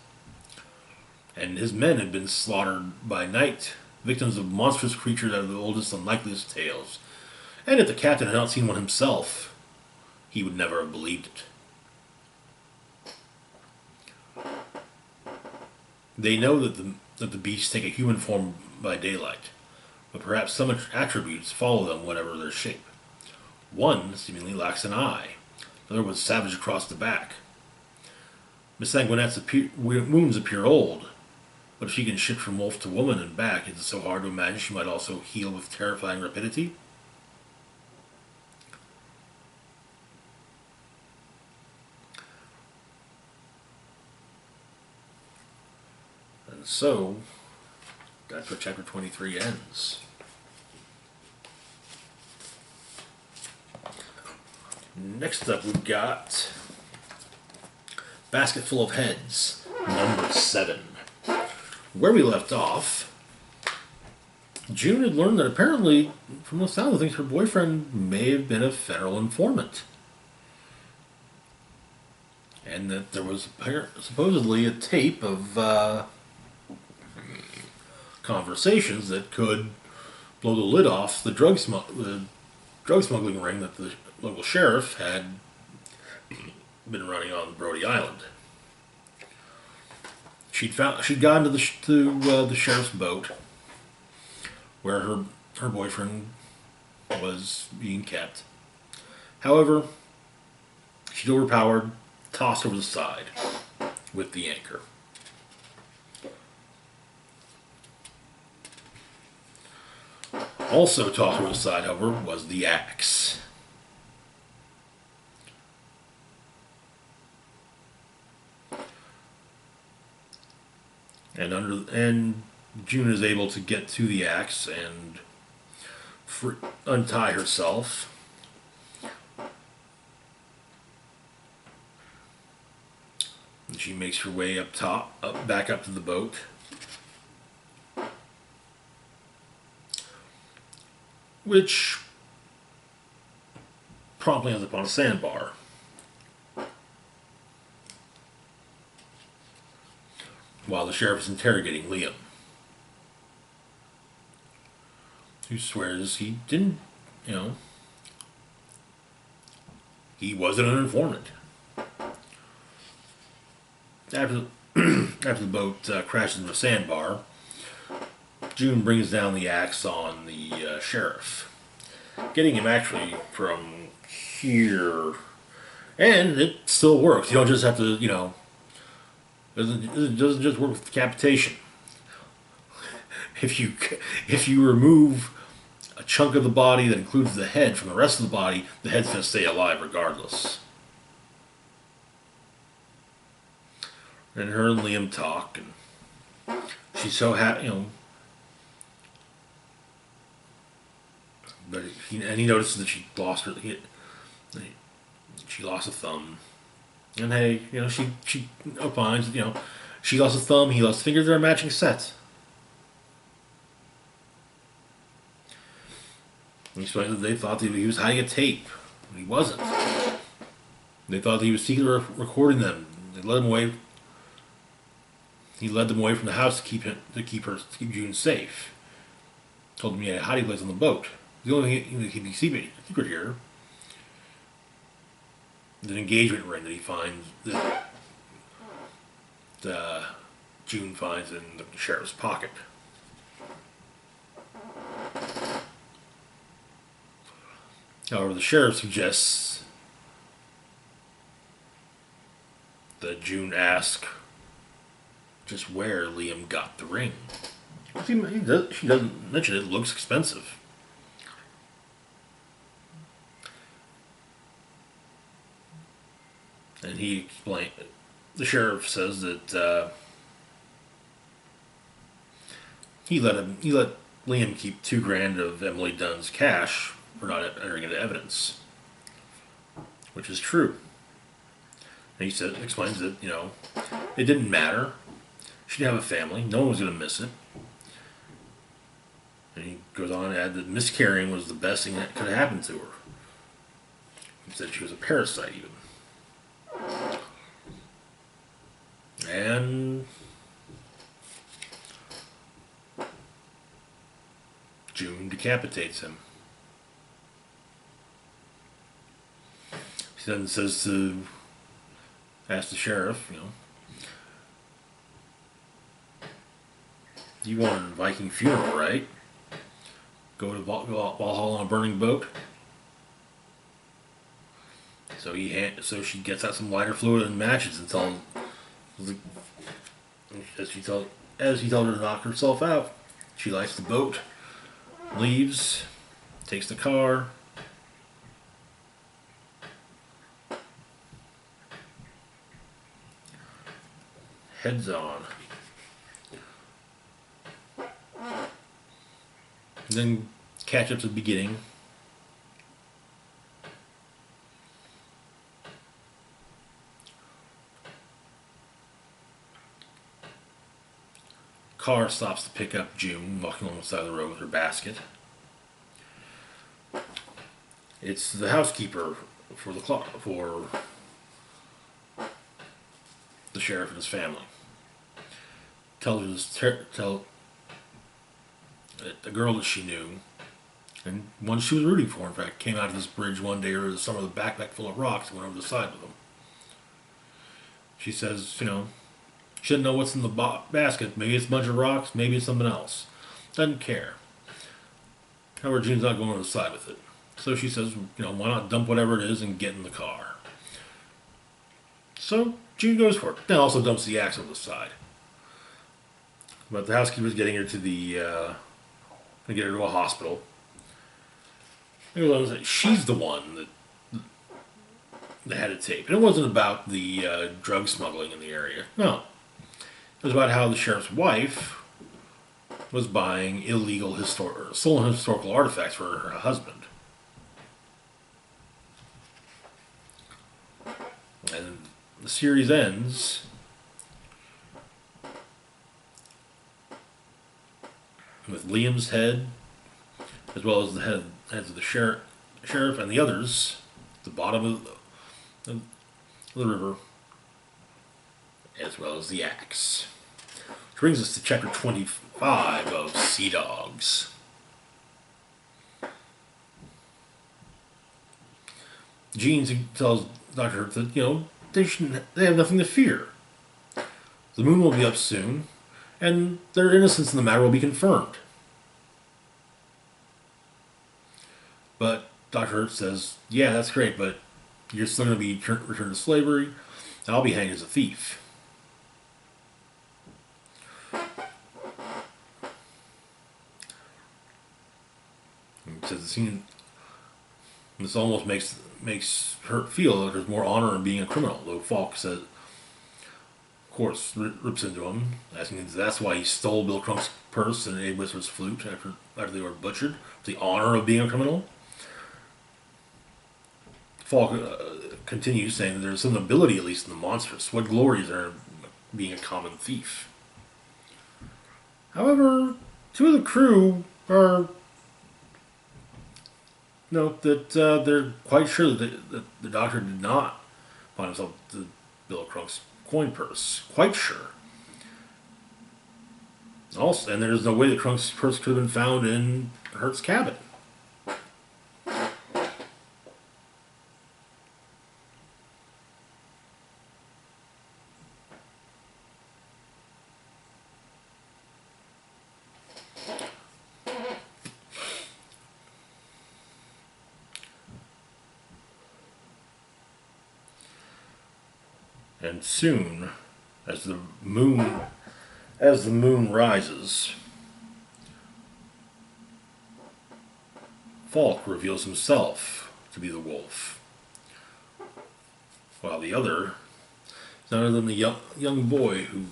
And his men had been slaughtered by night, victims of monstrous creatures out of the oldest and likeliest tales. And if the captain had not seen one himself, he would never have believed it. They know that the beasts take a human form by daylight, but perhaps some attributes follow them whatever their shape. One seemingly lacks an eye, the other was savage across the back. Miss Sanguinette's wounds appear old, But if she can shift from wolf to woman and back, is it so hard to imagine she might also heal with terrifying rapidity? And so, that's where chapter 23 ends. Next up, we've got Basketful of Heads, number 7. Where we left off, June had learned that apparently, from the sound of things, her boyfriend may have been a federal informant. And that there was supposedly a tape of conversations that could blow the lid off the drug smuggling ring that the local sheriff had been running on Brody Island. She'd gotten to the sheriff's boat where her boyfriend was being kept. However, she'd overpowered, tossed over the side with the anchor. Also tossed over the side, however, was the axe. And June is able to get to the axe and untie herself. And she makes her way back up to the boat. Which promptly ends up on a sandbar. While the sheriff is interrogating Liam, who swears he didn't, he wasn't an informant. After the boat crashes into a sandbar, June brings down the axe on the sheriff, getting him actually from here, and it still works. You don't just have to, it doesn't just work with decapitation. If you remove a chunk of the body that includes the head from the rest of the body, the head's going to stay alive regardless. And her and Liam talk, and she's so happy, But he notices that she lost she lost a thumb. And hey, she opines, she lost a thumb, he lost fingers, they're a matching set. And he explains that they thought that he was hiding a tape, but he wasn't. They thought that he was secretly recording them. They led him away. He led them away from the house to keep June safe. Told them he had a hiding place on the boat. The only thing that can be secret here is an engagement ring that he finds that June finds in the sheriff's pocket. However, the sheriff suggests that June ask just where Liam got the ring. She doesn't mention it. It looks expensive. And the sheriff says that he let Liam keep $2,000 of Emily Dunn's cash for not entering into evidence, which is true. And he explains that it didn't matter. She didn't have a family. No one was going to miss it. And he goes on to add that miscarrying was the best thing that could have happened to her. He said she was a parasite even. And June decapitates him. He then says to ask the sheriff, you want a Viking funeral, right? Go to Valhalla on a burning boat. So she gets out some lighter fluid and matches and as he tells her to knock herself out, she lights the boat, leaves, takes the car, heads on. And then catch up to the beginning. Car stops to pick up June, walking along the side of the road with her basket. It's the housekeeper for the sheriff and his family. Tells a girl that she knew, and one she was rooting for, in fact, came out of this bridge one day over the summer with a backpack full of rocks and went over the side with them. She says, she doesn't know what's in the basket. Maybe it's a bunch of rocks, maybe it's something else. Doesn't care. However, June's not going over the side with it. So she says, why not dump whatever it is and get in the car? So June goes for it. Then also dumps the axe over the side. But the housekeeper's getting her to get her to a hospital. She's the one that had it taped. And it wasn't about the drug smuggling in the area. No. It was about how the sheriff's wife was buying illegal stolen historical artifacts for her husband. And the series ends with Liam's head, as well as the heads of the sheriff and the others, at the bottom of the river, as well as the axe. Which brings us to chapter 25 of Sea Dogs. Jean tells Dr. Hurt that, they have nothing to fear. The moon will be up soon, and their innocence in the matter will be confirmed. But Dr. Hurt says, yeah, that's great, but you're still going to be returned to slavery, and I'll be hanged as a thief. And says the scene, this almost makes her feel that there's more honor in being a criminal, though Falk says, of course, rips into him, asking if that's why he stole Bill Crunk's purse and Abe Whistler's flute after they were butchered. The honor of being a criminal. Falk continues saying that there's some nobility, at least in the monstrous. What glory is there in being a common thief? However, two of the crew are that they're quite sure that the doctor did not find himself the Bill Crunk's coin purse. Quite sure. Also, and there's no way that Crunk's purse could have been found in Hurt's cabin. And soon, as the moon rises, Falk reveals himself to be the wolf, while the other is none other than the young boy who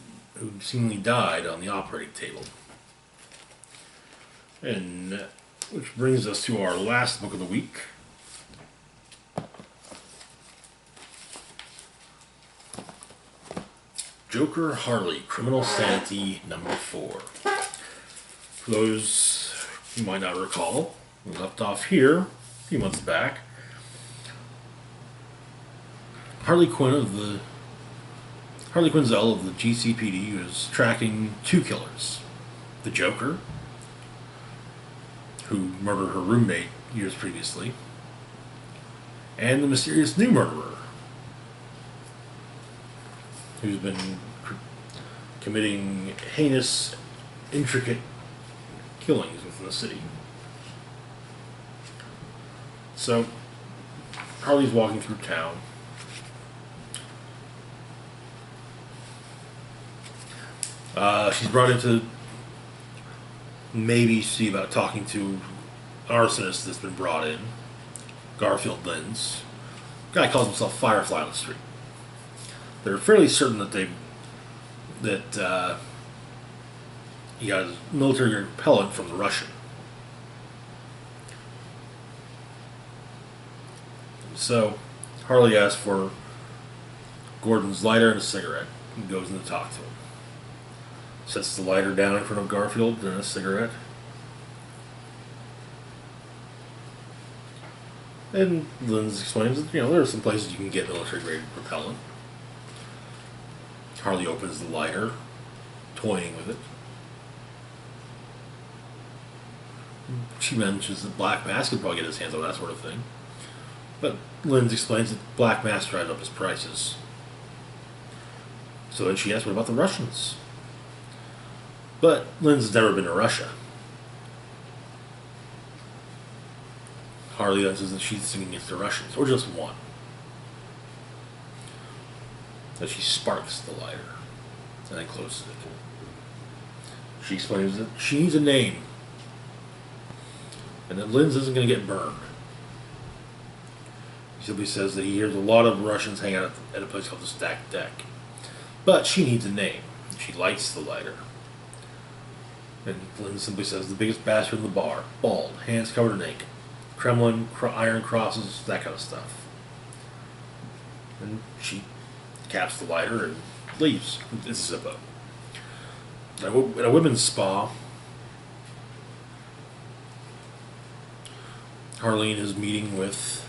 seemingly died on the operating table. And which brings us to our last book of the week. Joker Harley, Criminal Sanity #4. For those who might not recall, we left off here a few months back. Harley Quinzel of the GCPD was tracking two killers. The Joker, who murdered her roommate years previously, and the mysterious new murderer, who's been committing heinous, intricate killings within the city. So, Harley's walking through town. She's brought in to maybe see about talking to an arsonist that's been brought in, Garfield Linz. Guy calls himself Firefly on the street. They're fairly certain that he got his military repellent from the Russian. So Harley asks for Gordon's lighter and a cigarette and goes in to talk to him. Sets the lighter down in front of Garfield and a cigarette. And Linz explains that, there are some places you can get military-grade propellant. Harley opens the lighter, toying with it. She mentions that Black Mask could probably get his hands on that sort of thing. But Linz explains that Black Mask drives up his prices. So then she asks, what about the Russians? But Linz has never been to Russia. Harley then says that she's singing against the Russians, or just one. That she sparks the lighter and then closes it. She explains that she needs a name and that Linz isn't going to get burned. He simply says that he hears a lot of Russians hang out at a place called the Stacked Deck. But she needs a name. She lights the lighter. And Linz simply says the biggest bastard in the bar, bald, hands covered in ink, Kremlin, iron crosses, that kind of stuff. And she caps the lighter and leaves. It's a Zippo. At a women's spa, Harleen is meeting with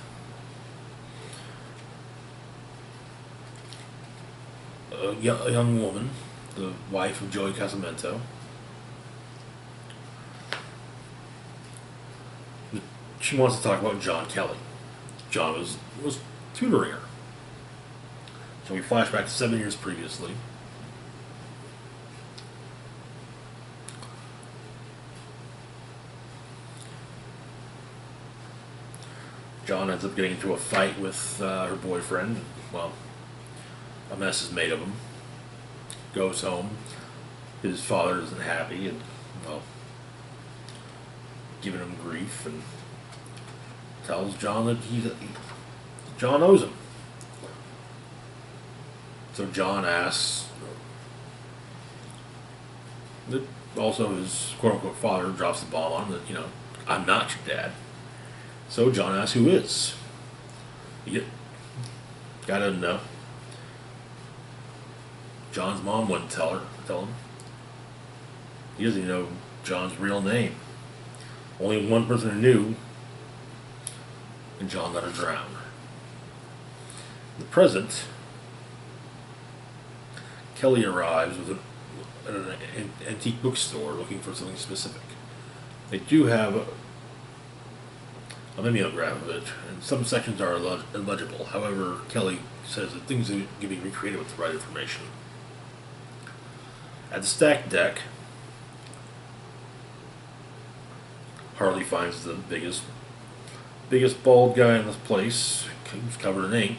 a young woman, the wife of Joey Casamento. She wants to talk about John Kelly. John was tutoring her. So we flash back to 7 years previously. John ends up getting into a fight with her boyfriend. Well, a mess is made of him. Goes home. His father isn't happy and, well, giving him grief and tells John that John owes him. So John asks that also his quote-unquote father drops the bomb on him that, I'm not your dad. So John asks who is. Guy doesn't know. John's mom wouldn't tell him. He doesn't even know John's real name. Only one person who knew, and John let her drown. In the present, Kelly arrives at an antique bookstore looking for something specific. They do have a mimeograph of it, and some sections are illegible. However, Kelly says that things can be recreated with the right information. At the Stacked Deck, Harley finds the biggest bald guy in this place, who's covered in ink.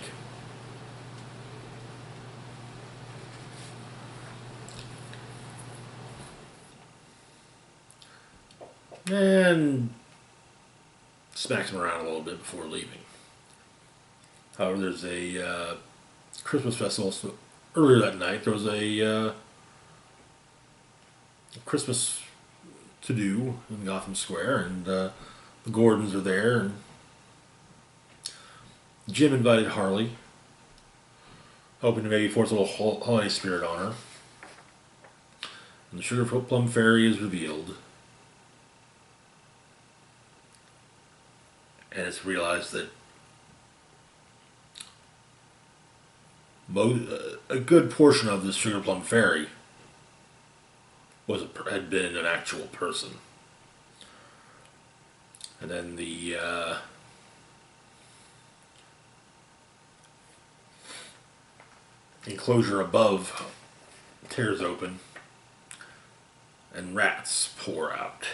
And smacks him around a little bit before leaving. However, there's a Christmas festival. So earlier that night, there was a Christmas to do in Gotham Square, and the Gordons are there. And Jim invited Harley, hoping to maybe force a little holiday spirit on her. And the Sugar Plum Fairy is revealed. And it's realized that a good portion of this Sugar Plum Fairy had been an actual person. And then the enclosure above tears open and rats pour out.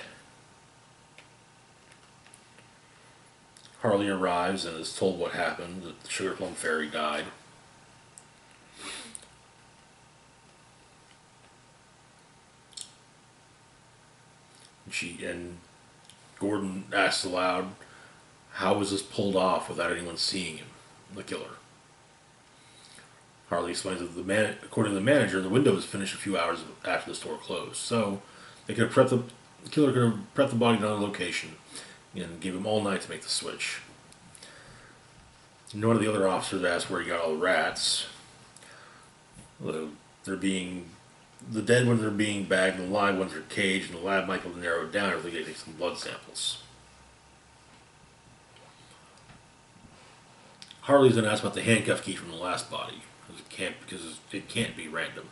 Harley arrives and is told what happened, that the Sugar Plum Fairy died. And Gordon asks aloud, "How was this pulled off without anyone seeing him, the killer?" Harley explains that according to the manager, the window was finished a few hours after the store closed, so they could have the killer could have prepped the body to another location and gave him all night to make the switch. And one of the other officers asked where he got all the rats. They're being the dead ones are being bagged, and the live ones are caged, and the lab might be able to narrow it down if they take some blood samples. Harley's then asked about the handcuff key from the last body. Because it can't be random.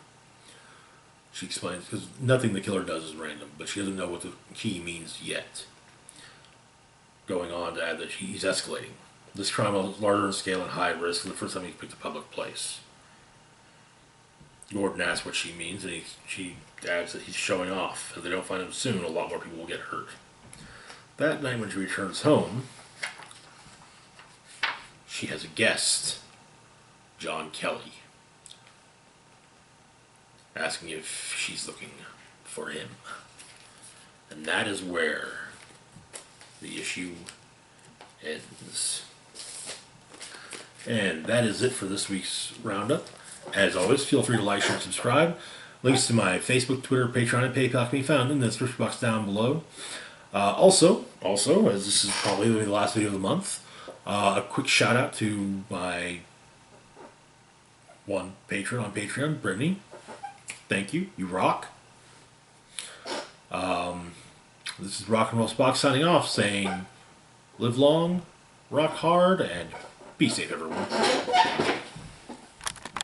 She explains, because nothing the killer does is random, but she doesn't know what the key means yet. Going on to add that he's escalating. This crime is larger in scale and high risk for the first time he's picked a public place. Gordon asks what she means, and she adds that he's showing off. If they don't find him soon, a lot more people will get hurt. That night when she returns home, she has a guest, John Kelly, asking if she's looking for him. And that is where the issue ends. And that is it for this week's roundup. As always, feel free to like, share, and subscribe. Links to my Facebook, Twitter, Patreon, and PayPal can be found in the description box down below. Also, as this is probably the last video of the month, a quick shout out to my one patron on Patreon, Brittany. Thank you. You rock. This is Rock and Roll Spock signing off, saying live long, rock hard, and be safe, everyone.